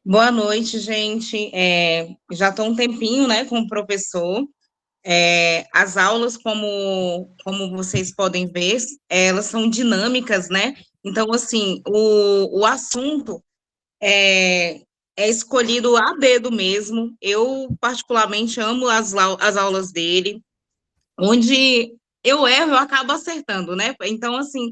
Boa noite, gente. Já estou um tempinho, né, com o professor. As aulas, como vocês podem ver, elas são dinâmicas, né? Então, assim, o assunto é escolhido a dedo mesmo. Eu, particularmente, amo as aulas dele. Onde eu erro, eu acabo acertando, né? Então, assim,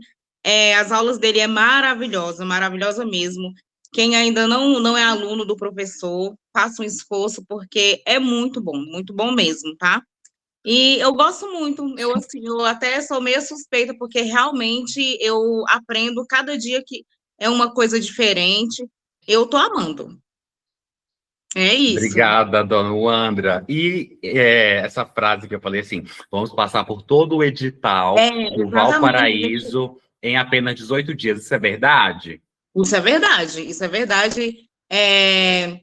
as aulas dele é maravilhosa, maravilhosa mesmo. Quem ainda não é aluno do professor, faça um esforço, porque é muito bom mesmo, tá? E eu gosto muito, assim, eu até sou meio suspeita, porque realmente eu aprendo cada dia que é uma coisa diferente. Eu tô amando. É isso. Obrigada, dona Wandra. E essa frase que eu falei assim, vamos passar por todo o edital do Exatamente. Valparaíso em apenas 18 dias. Isso é verdade? Isso é verdade, isso é verdade. É,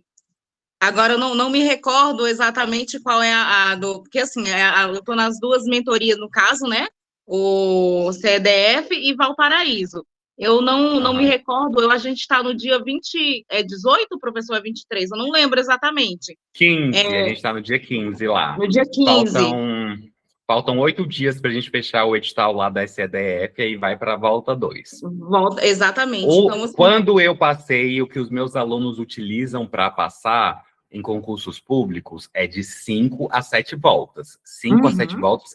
Agora, eu não me recordo exatamente qual é porque assim, eu estou nas duas mentorias, no caso, né? O CDF e Valparaíso. Eu não me Aham. recordo, a gente está no dia 20, 18, professor, é 23, eu não lembro exatamente. 15, a É, gente está no dia 15 lá. no dia 15. Faltam 8 dias para a gente fechar o edital lá da SEDF e aí vai para a volta 2. Volta, exatamente. Então, Ou assim, quando eu passei, o que os meus alunos utilizam para passar em concursos públicos é de 5 a 7 voltas. 5 a 7 uhum, voltas.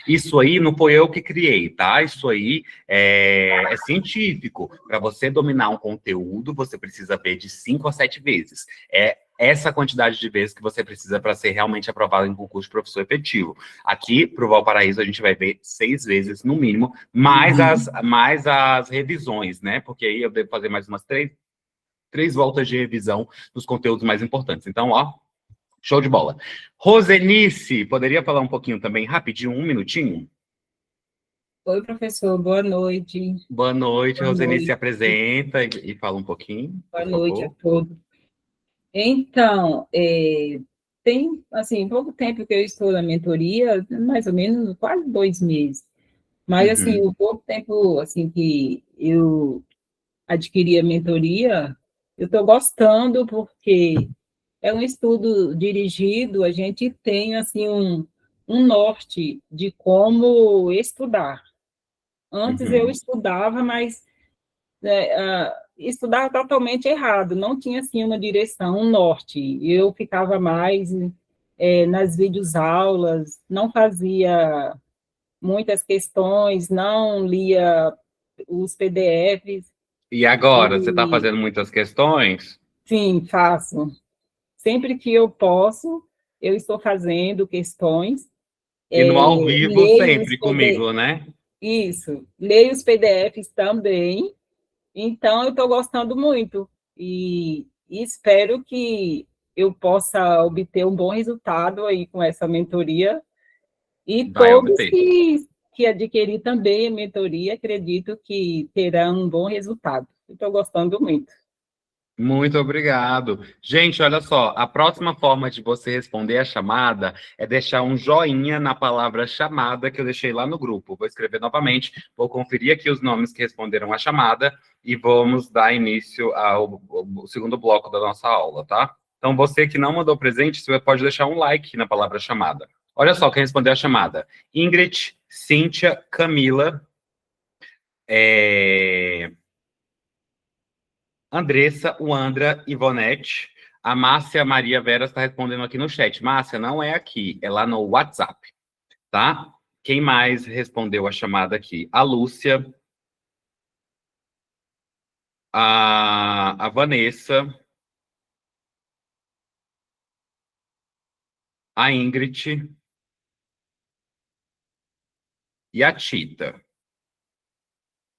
Isso aí não foi eu que criei, tá? Isso aí é científico. Para você dominar um conteúdo, você precisa ver de 5 a 7 vezes. É essa quantidade de vezes que você precisa para ser realmente aprovado em concurso de professor efetivo. Aqui, para o Valparaíso, a gente vai ver 6 vezes no mínimo, mais as revisões, né? Porque aí eu devo fazer mais umas três voltas de revisão dos conteúdos mais importantes. Então, ó, show de bola. Rosenice, poderia falar um pouquinho também, rapidinho, um minutinho? Oi, professor, boa noite. Boa noite, Boa Rosenice, se noite. apresenta e fala um pouquinho, Boa por noite a favor. todos. Então, tem, assim, pouco tempo que eu estou na mentoria, mais ou menos quase 2 meses. Mas, assim, Uhum. o pouco tempo, assim, que eu adquiri a mentoria, eu estou gostando porque é um estudo dirigido, a gente tem, assim, um norte de como estudar. Antes eu Uhum. estudava, mas estudava totalmente errado, não tinha assim uma direção, um norte. Eu ficava mais nas videoaulas, não fazia muitas questões, não lia os PDFs, E agora, você está e fazendo muitas questões? sim, faço. Sempre que eu posso, eu estou fazendo questões, E no ao vivo leio os sempre PD, comigo, né? isso, leio os PDFs também. Então, eu estou gostando muito e espero que eu possa obter um bom resultado aí com essa mentoria. E Vai todos obter. que adquirir também a mentoria, acredito que terão um bom resultado. Estou gostando muito. Muito obrigado. Gente, olha só, a próxima forma de você responder a chamada é deixar um joinha na palavra chamada que eu deixei lá no grupo. Vou escrever novamente, vou conferir aqui os nomes que responderam a chamada e vamos dar início ao segundo bloco da nossa aula, tá? Então, você que não mandou presente, você pode deixar um like na palavra chamada. Olha só quem respondeu a chamada: Ingrid, Cíntia, Camila, é, Andressa, Wandra, Ivonete, a Márcia Maria Vera está respondendo aqui no chat. Márcia, não é aqui, é lá no WhatsApp, tá? Quem mais respondeu a chamada aqui? A Lúcia, a Vanessa, a Ingrid, e a Tita.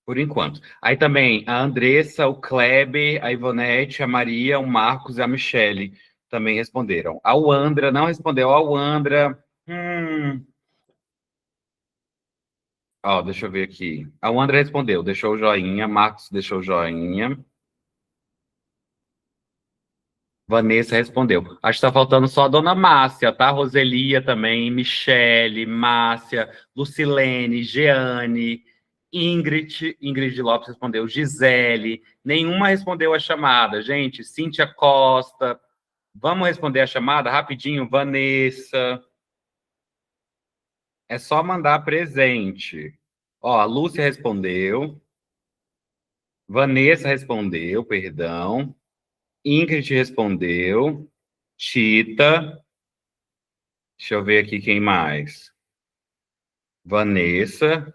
Por enquanto. Aí também a Andressa, o Kleber, a Ivonete, a Maria, o Marcos e a Michele também responderam. A Wandra não respondeu. A Wandra... Ó, deixa eu ver aqui. A Wandra respondeu, deixou o joinha. Marcos deixou o joinha. Vanessa respondeu. Acho que tá faltando só a dona Márcia, tá? Roselia também, Michele, Márcia, Lucilene, Jeane, Ingrid Lopes respondeu, Gisele, nenhuma respondeu a chamada. Gente, Cíntia Costa, vamos responder a chamada rapidinho? Vanessa. É só mandar presente. Ó, a Lúcia respondeu. Vanessa respondeu, perdão. Ingrid respondeu. Tita. Deixa eu ver aqui quem mais. Vanessa.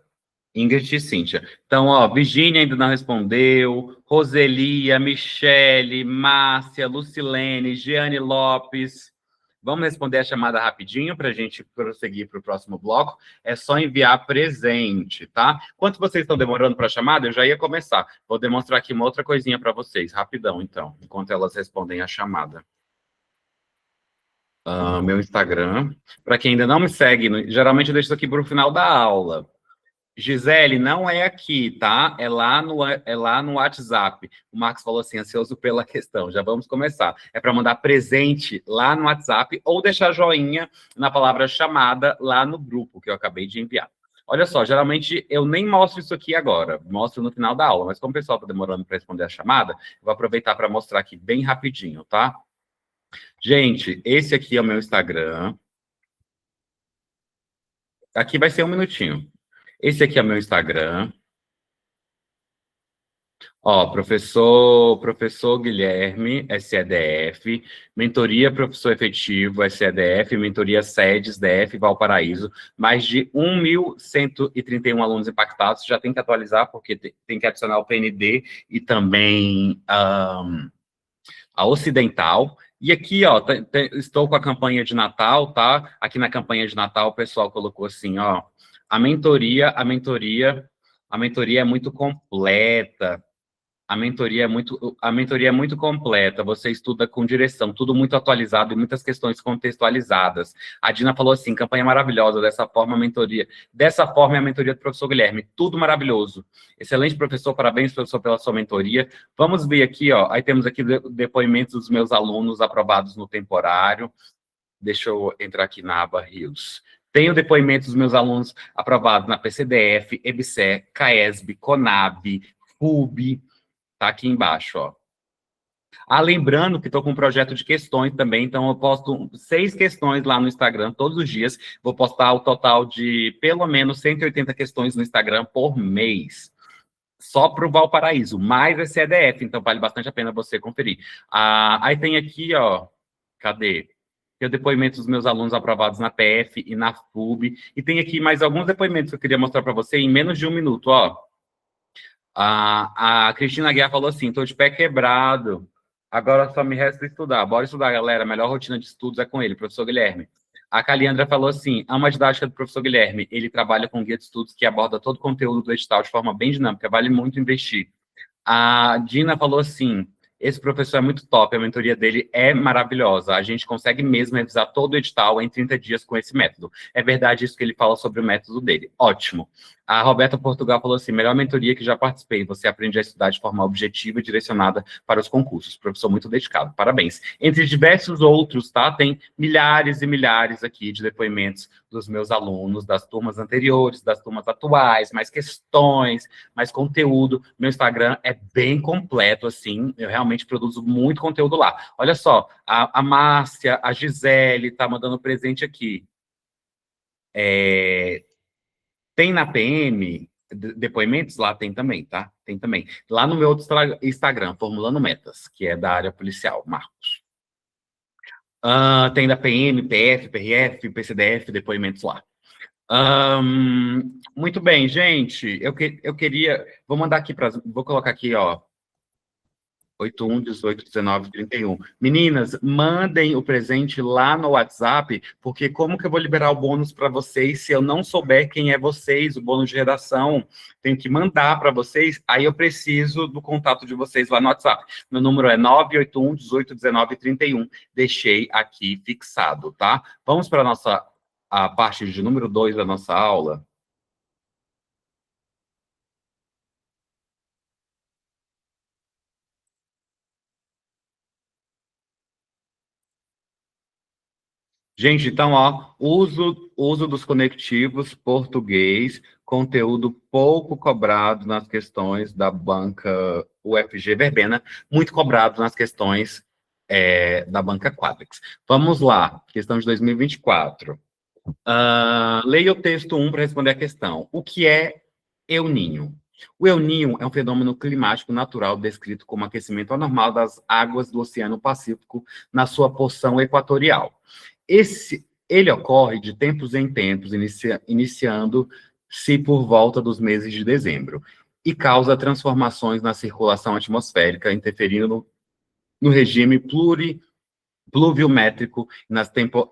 Ingrid e Cíntia. Então, ó, Virgínia ainda não respondeu. Roselia, Michele, Márcia, Lucilene, Jeane Lopes. Vamos responder a chamada rapidinho para a gente prosseguir para o próximo bloco. É só enviar presente, tá? Enquanto vocês estão demorando para a chamada, eu já ia começar. Vou demonstrar aqui uma outra coisinha para vocês, rapidão, então, enquanto elas respondem a chamada. Meu Instagram. Para quem ainda não me segue, geralmente eu deixo isso aqui para o final da aula. Gisele, não é aqui, tá? É lá no WhatsApp. O Marcos falou assim, ansioso pela questão. Já vamos começar. É para mandar presente lá no WhatsApp ou deixar joinha na palavra chamada lá no grupo que eu acabei de enviar. Olha só, geralmente eu nem mostro isso aqui agora. Mostro no final da aula. Mas como o pessoal está demorando para responder a chamada, eu vou aproveitar para mostrar aqui bem rapidinho, tá? Gente, esse aqui é o meu Instagram. Aqui vai ser um minutinho. Esse aqui é meu Instagram. Ó, professor Guilherme, SEDF, mentoria professor efetivo, SEDF, mentoria SEDES, DF, Valparaíso, mais de 1.131 alunos impactados, já tem que atualizar, porque tem que adicionar o PND e também a Ocidental. E aqui, ó, estou com a campanha de Natal, tá? Aqui na campanha de Natal, o pessoal colocou assim, ó, a mentoria é muito completa. A mentoria é muito completa, você estuda com direção, tudo muito atualizado e muitas questões contextualizadas. A Dina falou assim, campanha maravilhosa, dessa forma é a mentoria do professor Guilherme, tudo maravilhoso. Excelente professor, parabéns professor pela sua mentoria. Vamos ver aqui, ó, aí temos aqui depoimentos dos meus alunos aprovados no temporário. Deixa eu entrar aqui na aba Rios. Tenho depoimentos dos meus alunos aprovados na PCDF, EBSER, CAESB, CONAB, FUB, tá aqui embaixo, ó. Lembrando que estou com um projeto de questões também, então eu posto 6 questões lá no Instagram todos os dias. Vou postar o total de pelo menos 180 questões no Instagram por mês. Só para o Valparaíso, mais a CDF, então vale bastante a pena você conferir. Aí tem aqui, ó, cadê? Tem o depoimento dos meus alunos aprovados na PF e na FUB. E tem aqui mais alguns depoimentos que eu queria mostrar para você em menos de um minuto, ó. A Cristina Guiar falou assim, estou de pé quebrado, agora só me resta estudar. Bora estudar, galera, a melhor rotina de estudos é com ele, professor Guilherme. A Caliandra falou assim, amo a didática do professor Guilherme, ele trabalha com guia de estudos que aborda todo o conteúdo do edital de forma bem dinâmica, vale muito investir. A Dina falou assim, esse professor é muito top, a mentoria dele é maravilhosa, a gente consegue mesmo revisar todo o edital em 30 dias com esse método. É verdade isso que ele fala sobre o método dele, ótimo. A Roberta Portugal falou assim, melhor mentoria que já participei, você aprende a estudar de forma objetiva e direcionada para os concursos, professor muito dedicado, parabéns. Entre diversos outros, tá, tem milhares e milhares aqui de depoimentos dos meus alunos, das turmas anteriores, das turmas atuais, mais questões, mais conteúdo. Meu Instagram é bem completo, assim, eu realmente produzo muito conteúdo lá. Olha só, a Márcia, a Gisele tá mandando presente aqui. Tem na PM, depoimentos lá tem também, tá? Tem também. Lá no meu outro Instagram, Formulando Metas, que é da área policial, Marcos. Tem da PM, PF, PRF, PCDF, depoimentos lá. Muito bem, gente. Eu queria... Vou mandar aqui para... Vou colocar aqui, ó. 81 18 19 31. Meninas, mandem o presente lá no WhatsApp, porque como que eu vou liberar o bônus para vocês se eu não souber quem é vocês, o bônus de redação? Tenho que mandar para vocês, aí eu preciso do contato de vocês lá no WhatsApp. Meu número é 981 18 19 31. Deixei aqui fixado, tá? Vamos para a parte de número 2 da nossa aula. Gente, então, ó, uso dos conectivos português, conteúdo pouco cobrado nas questões da banca UFG Verbena, muito cobrado nas questões da banca Quadrix. Vamos lá, questão de 2024. Leia o texto 1 para responder a questão. O que é El Niño? O El Niño é um fenômeno climático natural descrito como aquecimento anormal das águas do Oceano Pacífico na sua porção equatorial. Ele ocorre de tempos em tempos, iniciando-se por volta dos meses de dezembro, e causa transformações na circulação atmosférica, interferindo no regime pluviométrico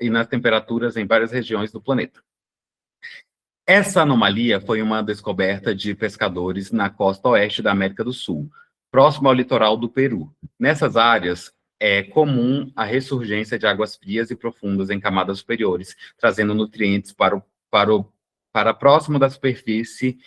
e nas temperaturas em várias regiões do planeta. Essa anomalia foi uma descoberta de pescadores na costa oeste da América do Sul, próximo ao litoral do Peru. Nessas áreas, é comum a ressurgência de águas frias e profundas em camadas superiores, trazendo nutrientes para próximo da superfície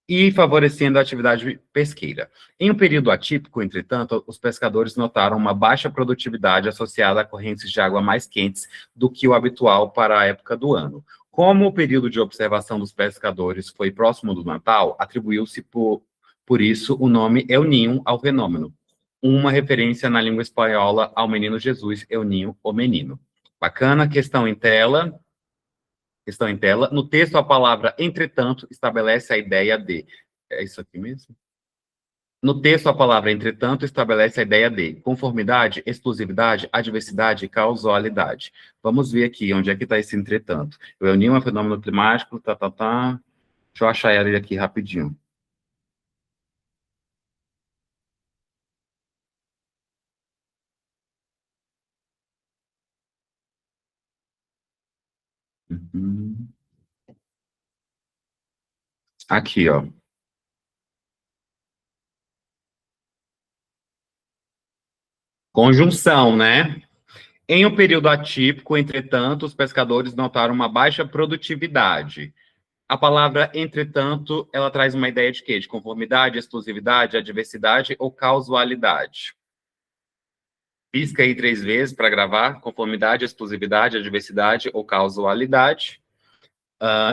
e favorecendo a atividade pesqueira. Em um período atípico, entretanto, os pescadores notaram uma baixa produtividade associada a correntes de água mais quentes do que o habitual para a época do ano. Como o período de observação dos pescadores foi próximo do Natal, atribuiu-se por isso o nome El Niño ao fenômeno, uma referência na língua espanhola ao menino Jesus, El Niño, o menino. Bacana, questão em tela. Questão em tela. No texto, a palavra entretanto estabelece a ideia de... É isso aqui mesmo? No texto, a palavra entretanto estabelece a ideia de conformidade, exclusividade, adversidade e causalidade. Vamos ver aqui onde é que está esse entretanto. O El Niño é um fenômeno climático, Deixa eu achar ele aqui rapidinho. Aqui, ó. Conjunção, né? Em um período atípico, entretanto, os pescadores notaram uma baixa produtividade. A palavra, entretanto, ela traz uma ideia de quê? De conformidade, exclusividade, adversidade ou causalidade? Pisca aí 3 vezes para gravar. Conformidade, exclusividade, adversidade ou causalidade.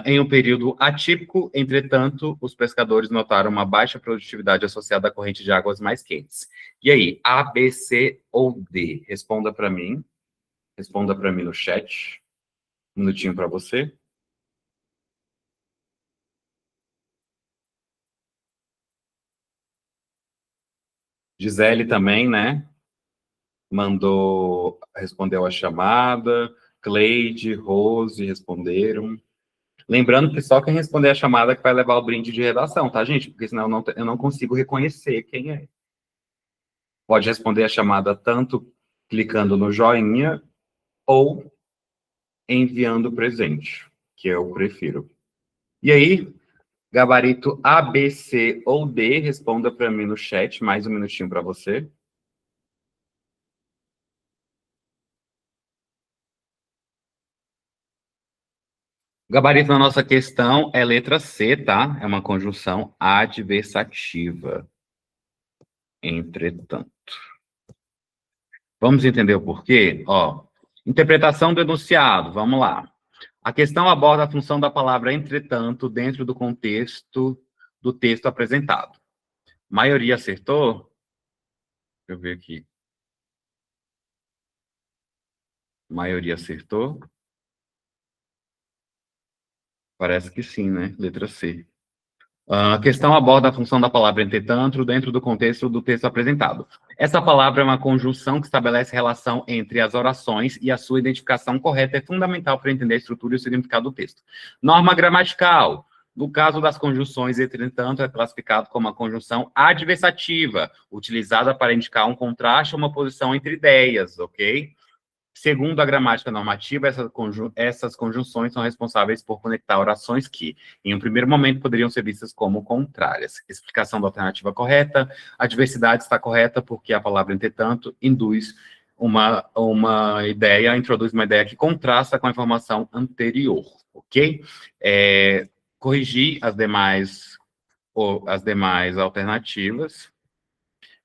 Em um período atípico, entretanto, os pescadores notaram uma baixa produtividade associada à corrente de águas mais quentes. E aí, A, B, C ou D? Responda para mim. Responda para mim no chat. Um minutinho para você. Gisele também, né? Respondeu a chamada. Cleide, Rose responderam. Lembrando que só quem responder a chamada que vai levar o brinde de redação, tá, gente? Porque senão eu não consigo reconhecer quem é. Pode responder a chamada tanto clicando no joinha ou enviando o presente, que eu prefiro. E aí, gabarito A, B, C ou D, responda para mim no chat, mais um minutinho para você. O gabarito na nossa questão é letra C, tá? É uma conjunção adversativa. Entretanto. Vamos entender o porquê? Ó, interpretação do enunciado, vamos lá. A questão aborda a função da palavra entretanto dentro do contexto do texto apresentado. Maioria acertou? Deixa eu ver aqui. Maioria acertou? Parece que sim, né? Letra C. A questão aborda a função da palavra entretanto dentro do contexto do texto apresentado. Essa palavra é uma conjunção que estabelece relação entre as orações e a sua identificação correta é fundamental para entender a estrutura e o significado do texto. Norma gramatical. No caso das conjunções, entretanto, é classificado como uma conjunção adversativa, utilizada para indicar um contraste ou uma posição entre ideias, ok? Segundo a gramática normativa, essas conjunções são responsáveis por conectar orações que, em um primeiro momento, poderiam ser vistas como contrárias. Explicação da alternativa correta. A diversidade está correta porque a palavra, entretanto, introduz uma ideia que contrasta com a informação anterior, ok? Corrigir as demais alternativas.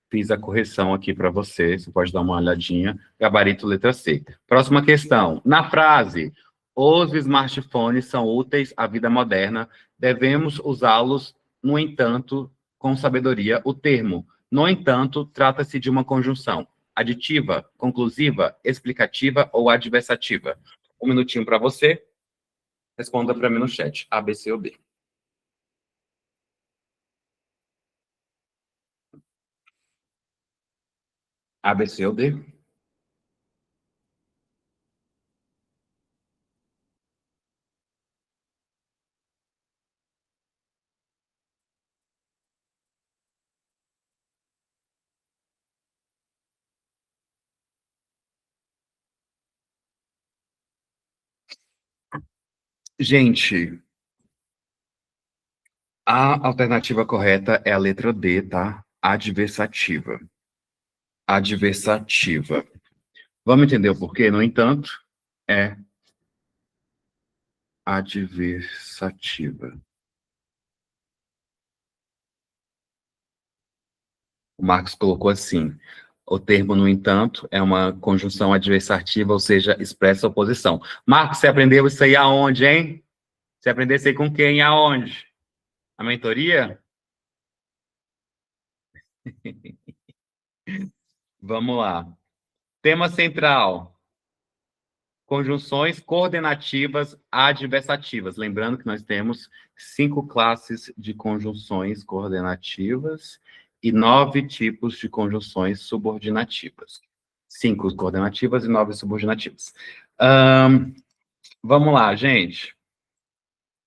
Fiz a correção aqui para você pode dar uma olhadinha. Gabarito letra C. Próxima questão. Na frase, os smartphones são úteis à vida moderna, devemos usá-los, no entanto, com sabedoria. O termo, no entanto, trata-se de uma conjunção aditiva, conclusiva, explicativa ou adversativa. Um minutinho para você. Responda para mim no chat. A, B, C ou D. A, B, C ou D? Gente, a alternativa correta é a letra D, tá? Adversativa. Adversativa. Vamos entender o porquê? No entanto, é adversativa. O Marcos colocou assim: o termo, no entanto, é uma conjunção adversativa, ou seja, expressa oposição. Marcos, você aprendeu isso aí aonde, hein? Você aprendeu isso aí com quem? Aonde? A mentoria? Vamos lá. Tema central. Conjunções coordenativas adversativas. Lembrando que nós temos 5 classes de conjunções coordenativas e 9 tipos de conjunções subordinativas. 5 coordenativas e 9 subordinativas. Vamos lá, gente.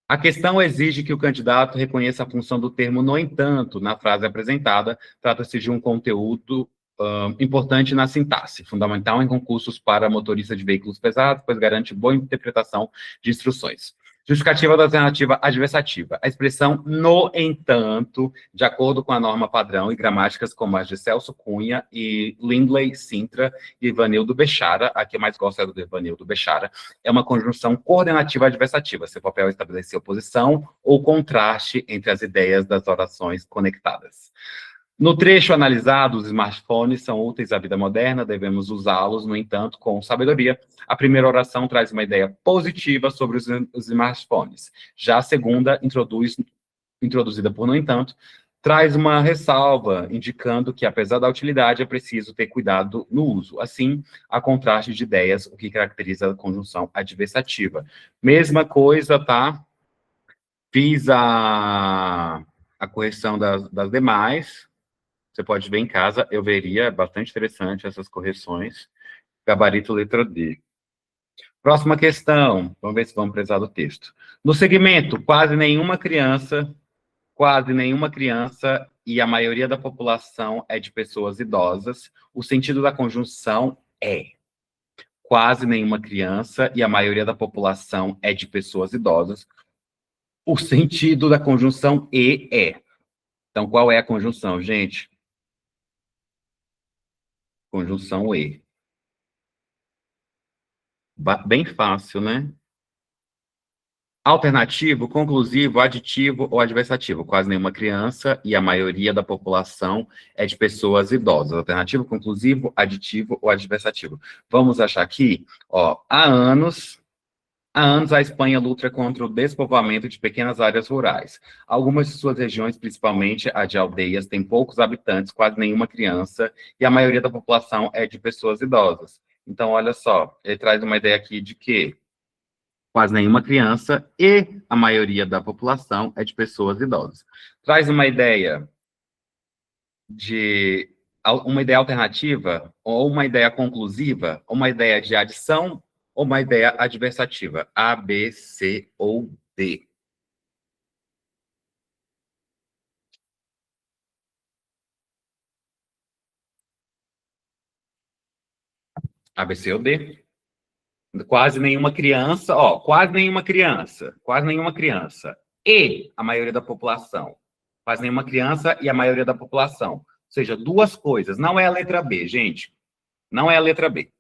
A questão exige que o candidato reconheça a função do termo no entanto na frase apresentada. Trata-se de um conteúdo importante na sintaxe, fundamental em concursos para motorista de veículos pesados, pois garante boa interpretação de instruções. Justificativa da alternativa adversativa. A expressão no entanto, de acordo com a norma padrão e gramáticas como as de Celso Cunha e Lindley Sintra e Ivanildo Bechara, a que eu mais gosto é do Ivanildo Bechara, é uma conjunção coordenativa adversativa. Seu papel é estabelecer oposição ou contraste entre as ideias das orações conectadas. No trecho analisado, os smartphones são úteis à vida moderna, devemos usá-los, no entanto, com sabedoria. A primeira oração traz uma ideia positiva sobre os smartphones. Já a segunda, introduzida por no entanto, traz uma ressalva, indicando que, apesar da utilidade, é preciso ter cuidado no uso. Assim, há contraste de ideias, o que caracteriza a conjunção adversativa. Mesma coisa, tá? Fiz a correção das demais. Você pode ver em casa, eu veria, é bastante interessante essas correções. Gabarito letra D. Próxima questão, vamos ver se vamos precisar do texto. No segmento, quase nenhuma criança, e a maioria da população é de pessoas idosas, o sentido da conjunção é quase nenhuma criança e a maioria da população é de pessoas idosas. O sentido da conjunção e é. Então, qual é a conjunção, gente? Conjunção e. Bem fácil, né? Alternativo, conclusivo, aditivo ou adversativo. Quase nenhuma criança e a maioria da população é de pessoas idosas. Alternativo, conclusivo, aditivo ou adversativo. Vamos achar aqui, ó, há anos a Espanha luta contra o despovoamento de pequenas áreas rurais. Algumas de suas regiões, principalmente a de aldeias, têm poucos habitantes, quase nenhuma criança, e a maioria da população é de pessoas idosas. Então, olha só, ele traz uma ideia aqui de que quase nenhuma criança e a maioria da população é de pessoas idosas. Traz uma ideia alternativa, ou uma ideia conclusiva, ou uma ideia de adição, ou uma ideia adversativa, A, B, C ou D. A, B, C ou D. Quase nenhuma criança, ó, quase nenhuma criança, quase nenhuma criança. E a maioria da população. Quase nenhuma criança e a maioria da população. Ou seja, duas coisas. Não é a letra B, gente. Não é a letra B.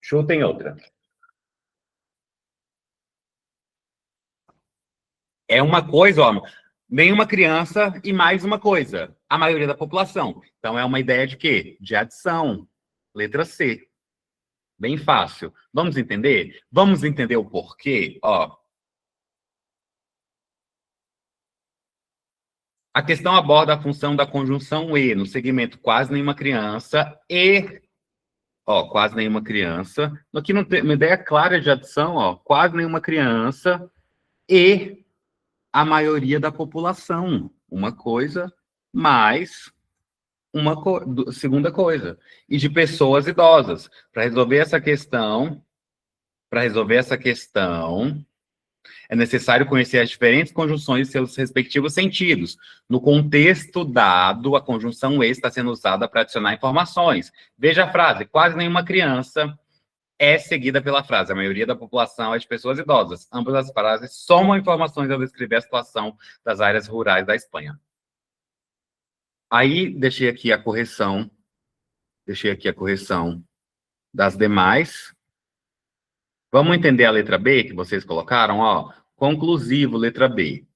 Chutem outra. É uma coisa, ó, nenhuma criança e mais uma coisa. A maioria da população. Então, é uma ideia de quê? De adição. Letra C. Bem fácil. Vamos entender? Vamos entender o porquê? Ó. A questão aborda a função da conjunção e no segmento quase nenhuma criança e... Ó, quase nenhuma criança. Aqui não tem uma ideia clara de adição, ó. Quase nenhuma criança e a maioria da população. Uma coisa mais uma segunda coisa. E de pessoas idosas. Para resolver essa questão, é necessário conhecer as diferentes conjunções e seus respectivos sentidos. No contexto dado, a conjunção e está sendo usada para adicionar informações. Veja a frase: quase nenhuma criança é seguida pela frase: a maioria da população é de pessoas idosas. Ambas as frases somam informações ao descrever a situação das áreas rurais da Espanha. Aí, deixei aqui a correção das demais. Vamos entender a letra B que vocês colocaram? Ó, conclusivo, letra B.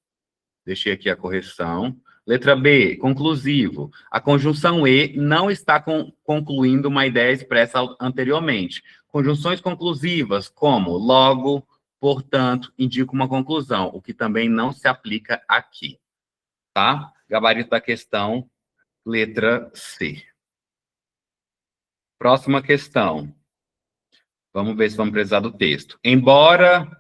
Deixei aqui a correção. Letra B, conclusivo. A conjunção e não está concluindo uma ideia expressa anteriormente. Conjunções conclusivas, como logo, portanto, indicam uma conclusão, o que também não se aplica aqui. Tá? Gabarito da questão, letra C. Próxima questão. Vamos ver se vamos precisar do texto. Embora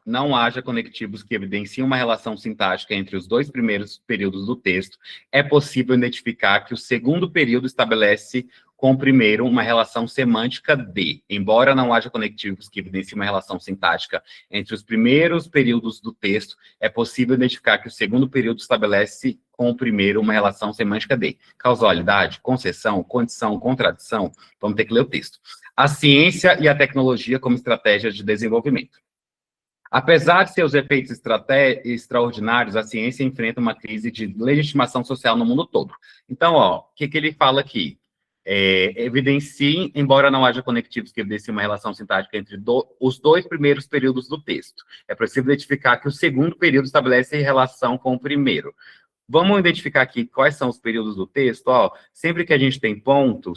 não haja conectivos que evidenciem uma relação sintática entre os dois primeiros períodos do texto, é possível identificar que o segundo período estabelece com o primeiro uma relação semântica de. Embora não haja conectivos que evidenciem uma relação sintática entre os primeiros períodos do texto, é possível identificar que o segundo período estabelece com o primeiro uma relação semântica de. Causalidade, concessão, condição, contradição. Vamos ter que ler o texto. A ciência e a tecnologia como estratégias de desenvolvimento. Apesar de seus efeitos extraordinários, a ciência enfrenta uma crise de legitimação social no mundo todo. Então, ó, o que ele fala aqui? Evidenciem, embora não haja conectivos que evidenciem uma relação sintática entre os dois primeiros períodos do texto. É possível identificar que o segundo período estabelece relação com o primeiro. Vamos identificar aqui quais são os períodos do texto. Ó, sempre que a gente tem ponto,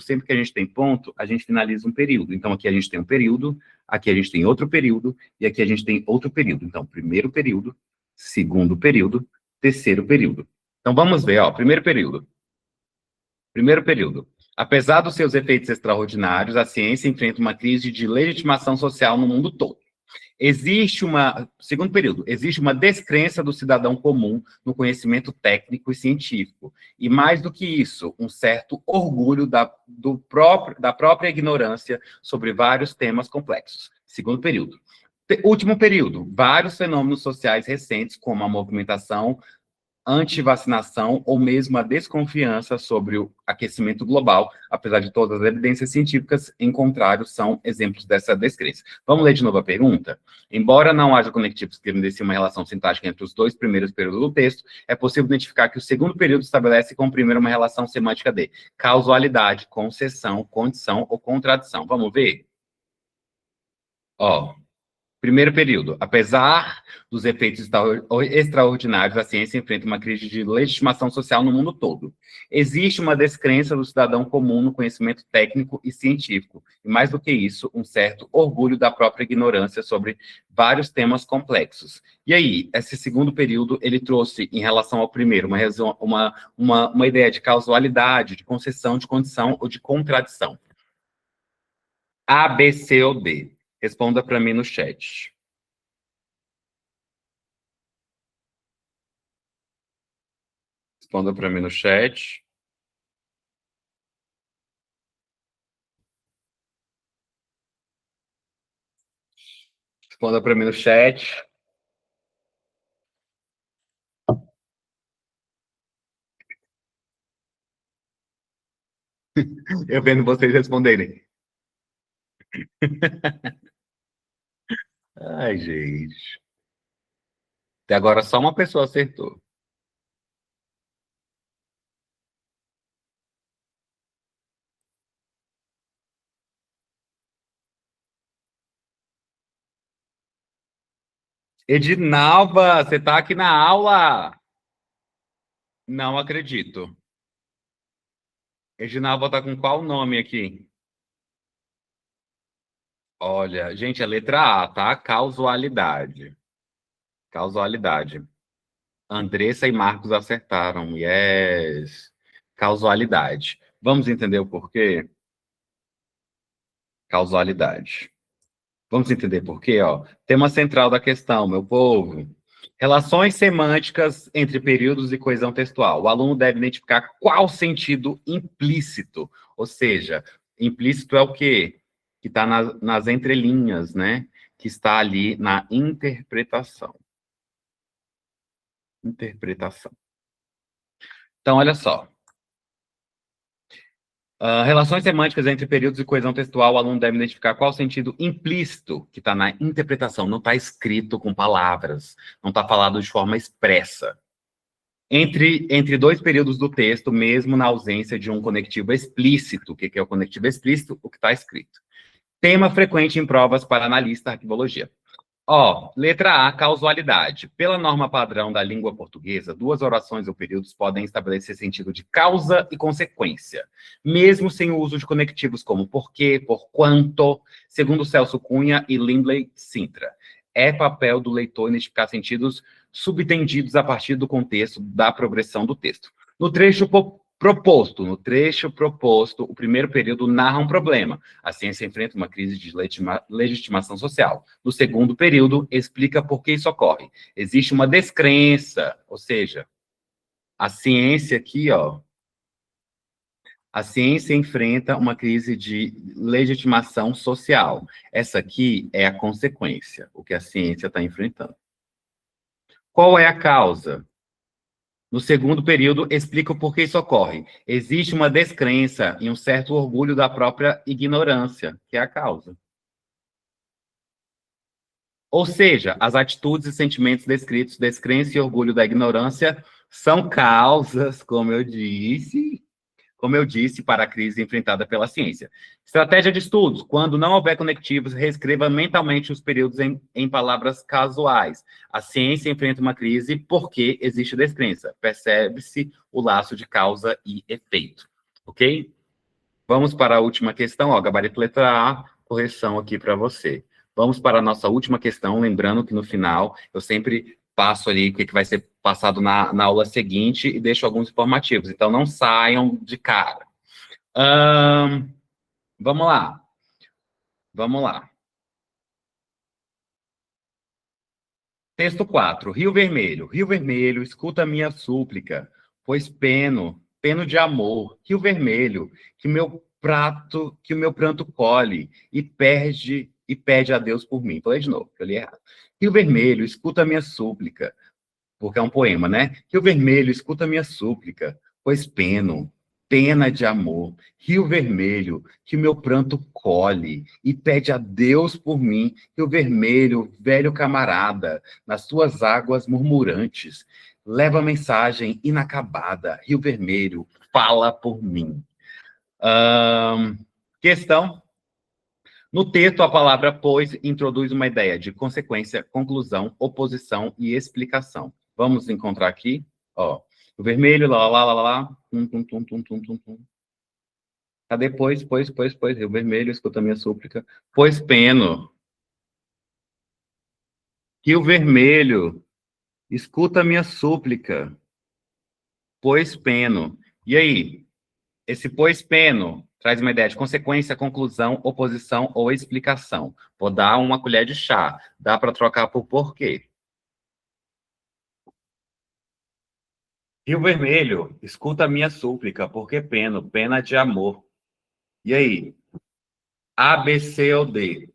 a gente finaliza um período. Então, aqui a gente tem um período, aqui a gente tem outro período, e aqui a gente tem outro período. Então, primeiro período, segundo período, terceiro período. Então, vamos ver, ó, primeiro período. Primeiro período. Apesar dos seus efeitos extraordinários, a ciência enfrenta uma crise de legitimação social no mundo todo. Segundo período, existe uma descrença do cidadão comum no conhecimento técnico e científico. E mais do que isso, um certo orgulho da própria ignorância sobre vários temas complexos. Segundo período. Último período, vários fenômenos sociais recentes, como a movimentação anti-vacinação ou mesmo a desconfiança sobre o aquecimento global, apesar de todas as evidências científicas em contrário, são exemplos dessa descrença. Vamos ler de novo a pergunta? Embora não haja conectivos que evidenciem uma relação sintática entre os dois primeiros períodos do texto, é possível identificar que o segundo período estabelece com o primeiro uma relação semântica de causalidade, concessão, condição ou contradição. Vamos ver? Ó, primeiro período. Apesar dos efeitos extraordinários, a ciência enfrenta uma crise de legitimação social no mundo todo. Existe uma descrença do cidadão comum no conhecimento técnico e científico. E mais do que isso, um certo orgulho da própria ignorância sobre vários temas complexos. E aí, esse segundo período, ele trouxe, em relação ao primeiro, uma ideia de causalidade, de concessão, de condição ou de contradição. A, B, C ou D? Responda para mim no chat. Responda para mim no chat. Responda para mim no chat. Eu vendo vocês responderem. Ai, gente. Até agora só uma pessoa acertou. Edinalva, você tá aqui na aula? Não acredito. Edinalva tá com qual nome aqui? Olha, gente, é letra A, tá? Causalidade. Causalidade. Andressa e Marcos acertaram. Yes. Causalidade. Vamos entender o porquê? Causalidade. Vamos entender por quê, ó. Tema central da questão, meu povo. Relações semânticas entre períodos e coesão textual. O aluno deve identificar qual sentido implícito, ou seja, implícito é o quê? Que está nas entrelinhas, né? Que está ali na interpretação. Interpretação. Então, olha só. Relações semânticas entre períodos e coesão textual, o aluno deve identificar qual o sentido implícito que está na interpretação, não está escrito com palavras, não está falado de forma expressa. Entre dois períodos do texto, mesmo na ausência de um conectivo explícito. O que é o conectivo explícito? O que está escrito. Tema frequente em provas para analista arquivologia. Ó, letra A, causalidade. Pela norma padrão da língua portuguesa, duas orações ou períodos podem estabelecer sentido de causa e consequência, mesmo sem o uso de conectivos como porquê, porquanto, segundo Celso Cunha e Lindley Sintra. É papel do leitor identificar sentidos subtendidos a partir do contexto da progressão do texto. No trecho proposto, o primeiro período narra um problema. A ciência enfrenta uma crise de legitimação social. No segundo período, explica por que isso ocorre. Existe uma descrença, ou seja, a ciência aqui, ó, a ciência enfrenta uma crise de legitimação social. Essa aqui é a consequência, o que a ciência está enfrentando. Qual é a causa? No segundo período, explica o porquê isso ocorre. Existe uma descrença e um certo orgulho da própria ignorância, que é a causa. Ou seja, as atitudes e sentimentos descritos, descrença e orgulho da ignorância, são causas, como eu disse, para a crise enfrentada pela ciência. Estratégia de estudos. Quando não houver conectivos, reescreva mentalmente os períodos em palavras casuais. A ciência enfrenta uma crise porque existe descrença. Percebe-se o laço de causa e efeito. Ok? Vamos para a última questão. Ó, gabarito letra A, correção aqui para você. Vamos para a nossa última questão, lembrando que no final eu sempre passo ali o que vai ser passado na aula seguinte e deixo alguns informativos. Então, não saiam de cara. Vamos lá. Vamos lá. Texto 4. Rio Vermelho, escuta a minha súplica, pois peno de amor. Rio Vermelho, que o meu pranto colhe e pede a Deus por mim. Falei de novo, eu li errado. Rio Vermelho, escuta a minha súplica, porque é um poema, né? Rio Vermelho, escuta a minha súplica, pois pena de amor. Rio Vermelho, que meu pranto colhe e pede a Deus por mim. Rio Vermelho, velho camarada, nas suas águas murmurantes, leva a mensagem inacabada. Rio Vermelho, fala por mim. Questão. No texto, a palavra pois introduz uma ideia de consequência, conclusão, oposição e explicação. Vamos encontrar aqui, ó. O vermelho, lá, lá, lá, lá, lá, tum. Cadê pois, Rio Vermelho, escuta minha súplica. Pois peno. Rio Vermelho, escuta minha súplica. Pois peno. E aí? Esse pois peno traz uma ideia de consequência, conclusão, oposição ou explicação. Vou dar uma colher de chá. Dá para trocar por porquê. Rio Vermelho, escuta a minha súplica, porque pena de amor. E aí? A, B, C ou D?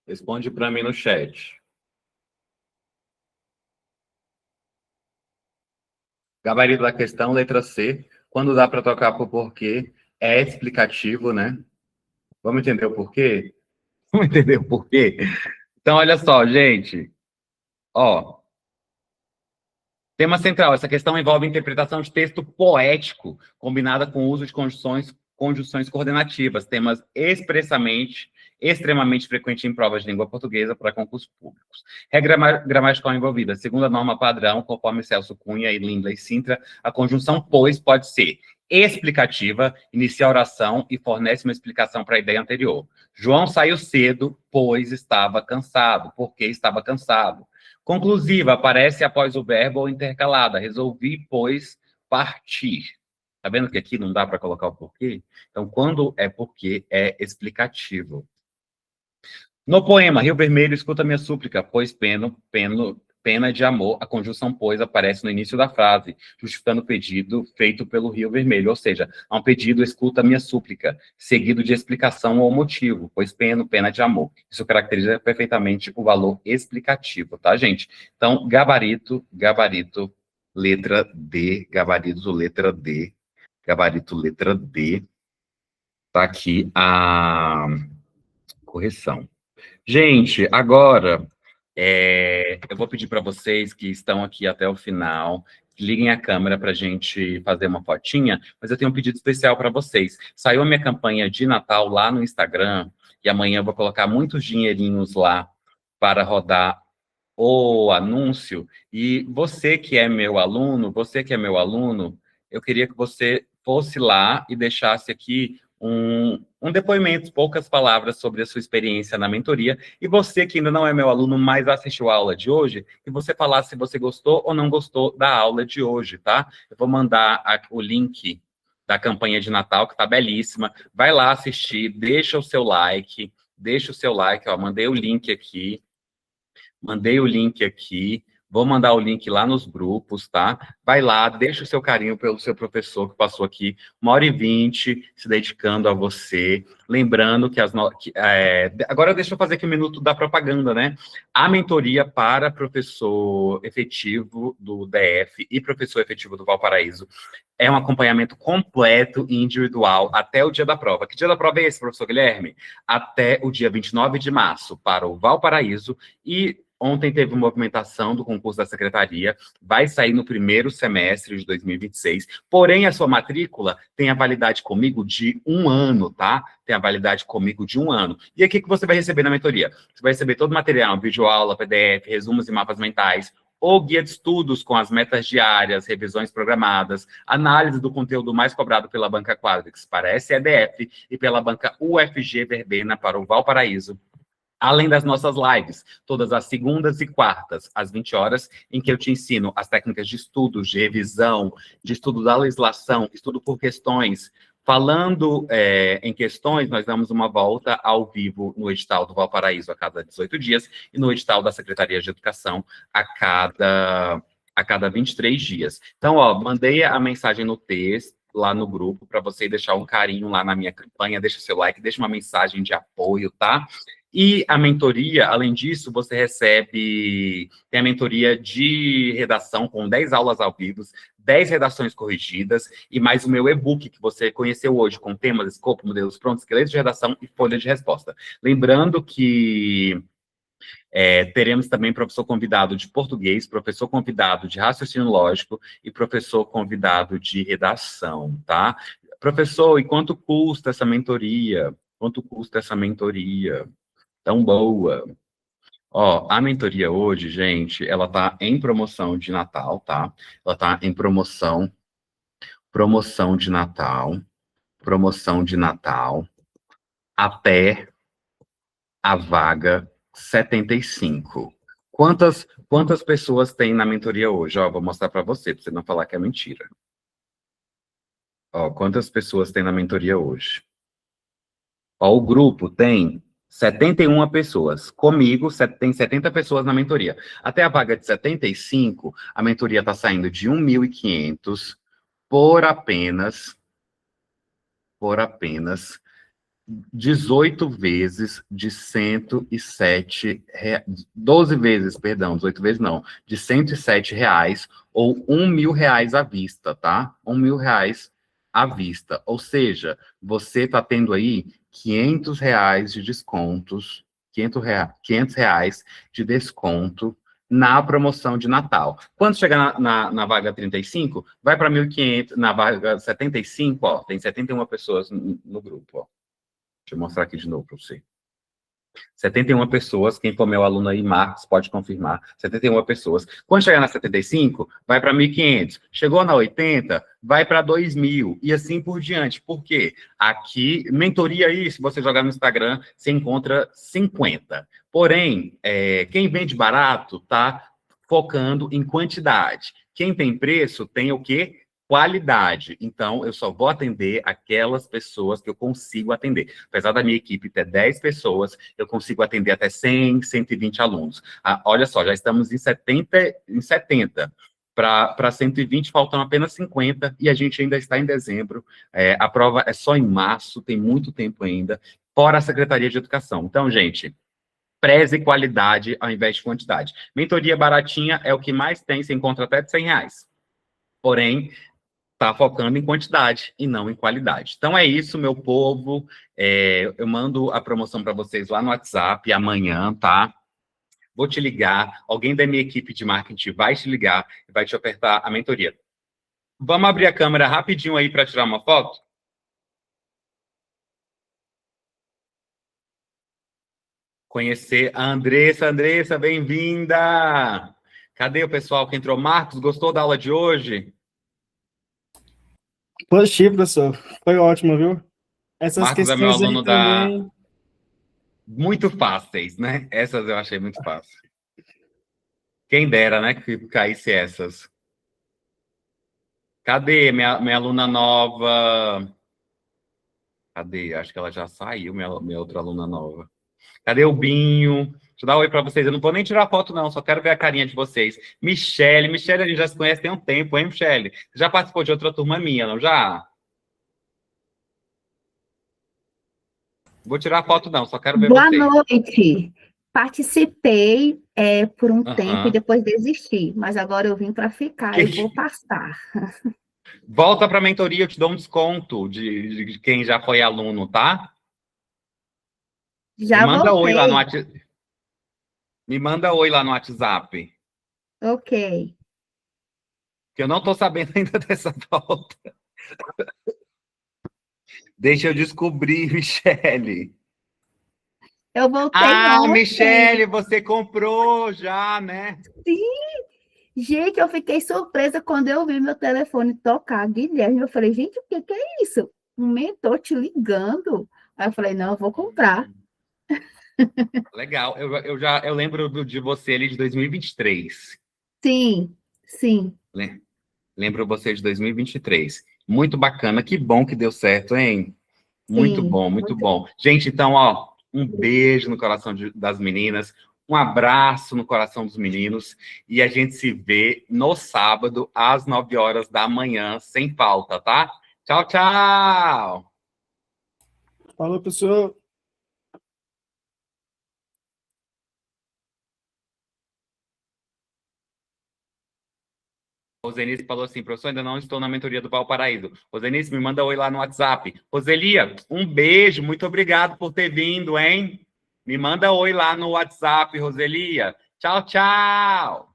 Responde para mim no chat. Gabarito da questão, letra C. Quando dá para trocar por porquê, é explicativo, né? Vamos entender o porquê? Vamos entender o porquê? Então, olha só, gente. Ó, tema central. Essa questão envolve interpretação de texto poético, combinada com o uso de conjunções coordenativas, temas extremamente frequentes em provas de língua portuguesa para concursos públicos. Regra gramatical envolvida. Segundo a norma padrão, conforme Celso Cunha e Lindley Sintra, a conjunção pois pode ser explicativa, inicia a oração e fornece uma explicação para a ideia anterior. João saiu cedo, pois estava cansado. Porque estava cansado. Conclusiva, aparece após o verbo ou intercalada. Resolvi, pois, partir. Tá vendo que aqui não dá para colocar o porquê? Então, quando é porquê, é explicativo. No poema, Rio Vermelho, escuta minha súplica, pois pena de amor, a conjunção pois aparece no início da frase, justificando o pedido feito pelo Rio Vermelho, ou seja, há um pedido, escuta minha súplica, seguido de explicação ou motivo, pois pena de amor. Isso caracteriza perfeitamente o valor explicativo, tá, gente? Então, gabarito, letra D, gabarito, letra D, gabarito, letra D, tá aqui a correção. Gente, agora eu vou pedir para vocês que estão aqui até o final, liguem a câmera para a gente fazer uma fotinha, mas eu tenho um pedido especial para vocês. Saiu a minha campanha de Natal lá no Instagram, e amanhã eu vou colocar muitos dinheirinhos lá para rodar o anúncio, e você que é meu aluno, eu queria que você fosse lá e deixasse aqui um depoimento, poucas palavras sobre a sua experiência na mentoria, e você que ainda não é meu aluno, mas assistiu a aula de hoje, que você falasse se você gostou ou não gostou da aula de hoje, tá? Eu vou mandar o link da campanha de Natal, que tá belíssima, vai lá assistir, deixa o seu like, ó, mandei o link aqui, vou mandar o link lá nos grupos, tá? Vai lá, deixa o seu carinho pelo seu professor que passou aqui 1h20 se dedicando a você. Lembrando que agora deixa eu fazer aqui um minuto da propaganda, né? A mentoria para professor efetivo do DF e professor efetivo do Valparaíso é um acompanhamento completo e individual até o dia da prova. Que dia da prova é esse, professor Guilherme? Até o dia 29 de março para o Valparaíso, e ontem teve uma movimentação do concurso da secretaria, vai sair no primeiro semestre de 2026, porém a sua matrícula tem a validade comigo de 1 ano, tá? Tem a validade comigo de 1 ano. E aqui que você vai receber na mentoria? Você vai receber todo o material, videoaula, PDF, resumos e mapas mentais, o guia de estudos com as metas diárias, revisões programadas, análise do conteúdo mais cobrado pela banca Quadrix para a SEDF e pela banca UFG Verbena para o Valparaíso, além das nossas lives, todas as segundas e quartas, às 20 horas, em que eu te ensino as técnicas de estudo, de revisão, de estudo da legislação, estudo por questões. Falando em questões, nós damos uma volta ao vivo no edital do Valparaíso a cada 18 dias e no edital da Secretaria de Educação a cada 23 dias. Então, ó, mandei a mensagem no texto, lá no grupo, para você deixar um carinho lá na minha campanha, deixa seu like, deixa uma mensagem de apoio, tá? E a mentoria, além disso, você tem a mentoria de redação com 10 aulas ao vivo, 10 redações corrigidas e mais o meu e-book que você conheceu hoje com temas, escopo, modelos prontos, esqueletos de redação e folha de resposta. Lembrando que teremos também professor convidado de português, professor convidado de raciocínio lógico e professor convidado de redação, tá? Professor, e quanto custa essa mentoria? Quanto custa essa mentoria? Tão boa. Ó, a mentoria hoje, gente, ela tá em promoção de Natal, tá? Ela tá em promoção de Natal, até a vaga 75. Quantas pessoas tem na mentoria hoje? Ó, vou mostrar para você não falar que é mentira. Ó, quantas pessoas tem na mentoria hoje? Ó, o grupo tem 71 pessoas. Comigo, tem 70 pessoas na mentoria. Até a vaga de 75, a mentoria está saindo de 1.500 por apenas 18 vezes de 107 reais, 12 vezes, perdão, 18 vezes não, de 107 reais ou R$ 1.000 à vista, tá? R$ 1.000 à vista. Ou seja, você está tendo aí R$ 500 de descontos, R$ 500 de desconto na promoção de Natal. Quando chegar na vaga 35, vai para 1.500, na vaga 75, ó, tem 71 pessoas no grupo, ó. Deixa eu mostrar aqui de novo para você. 71 pessoas, quem for meu aluno aí, Marcos, pode confirmar. 71 pessoas. Quando chegar na 75, vai para 1.500. Chegou na 80, vai para 2.000. E assim por diante. Por quê? Aqui, mentoria aí, se você jogar no Instagram, você encontra 50. Porém, quem vende barato tá focando em quantidade. Quem tem preço tem o quê? Qualidade. Então, eu só vou atender aquelas pessoas que eu consigo atender. Apesar da minha equipe ter 10 pessoas, eu consigo atender até 100, 120 alunos. Olha só, já estamos em 70. Para 120, faltam apenas 50, e a gente ainda está em dezembro. A prova é só em março, tem muito tempo ainda, fora a Secretaria de Educação. Então, gente, preze qualidade ao invés de quantidade. Mentoria baratinha é o que mais tem, você encontra até de R$ 100. Porém, está focando em quantidade e não em qualidade. Então é isso, meu povo. Eu mando a promoção para vocês lá no WhatsApp amanhã, tá? Vou te ligar. Alguém da minha equipe de marketing vai te ligar e vai te ofertar a mentoria. Vamos abrir a câmera rapidinho aí para tirar uma foto? Conhecer a Andressa. Andressa, bem-vinda! Cadê o pessoal que entrou? Marcos, gostou da aula de hoje? Positivo, professor. Foi ótimo, viu? Essas Marcos é meu questões aluno aí também. Muito fáceis, né? Essas eu achei muito fácil. Quem dera, né, que caísse essas. Cadê minha aluna nova? Cadê? Acho que ela já saiu, minha outra aluna nova. Cadê o Binho? Deixa eu dar um oi para vocês. Eu não vou nem tirar foto, não. Só quero ver a carinha de vocês. Michele, a gente já se conhece tem um tempo, hein, Michele? Você já participou de outra turma minha, não já? Vou tirar foto, não. Só quero ver Boa vocês. noite. Participei por um tempo e Aham. depois desisti, mas agora eu vim para ficar e vou passar. Volta para a mentoria, eu te dou um desconto de quem já foi aluno, tá? Já Me manda oi lá no voltei. WhatsApp. Me manda oi lá no WhatsApp. Ok. Que eu não estou sabendo ainda dessa volta. Deixa eu descobrir, Michele. Eu voltei ontem. Michele, você comprou já, né? Sim. Gente, eu fiquei surpresa quando eu vi meu telefone tocar. Guilherme, eu falei, gente, o que é isso? Um mentor te ligando. Aí eu falei, não, eu vou comprar. Legal. Eu lembro de você ali de 2023. Sim, sim. Lembro você de 2023. Muito bacana. Que bom que deu certo, hein? Muito Sim, bom, muito bom. Gente, então, ó, um beijo no coração das meninas, um abraço no coração dos meninos, e a gente se vê no sábado, às 9 horas da manhã, sem falta, tá? Tchau, tchau! Falou, professor. Rosenice falou assim, professor, ainda não estou na mentoria do Valparaíso. Rosenice, me manda oi lá no WhatsApp. Roselia, um beijo, muito obrigado por ter vindo, hein? Me manda oi lá no WhatsApp, Roselia. Tchau, tchau!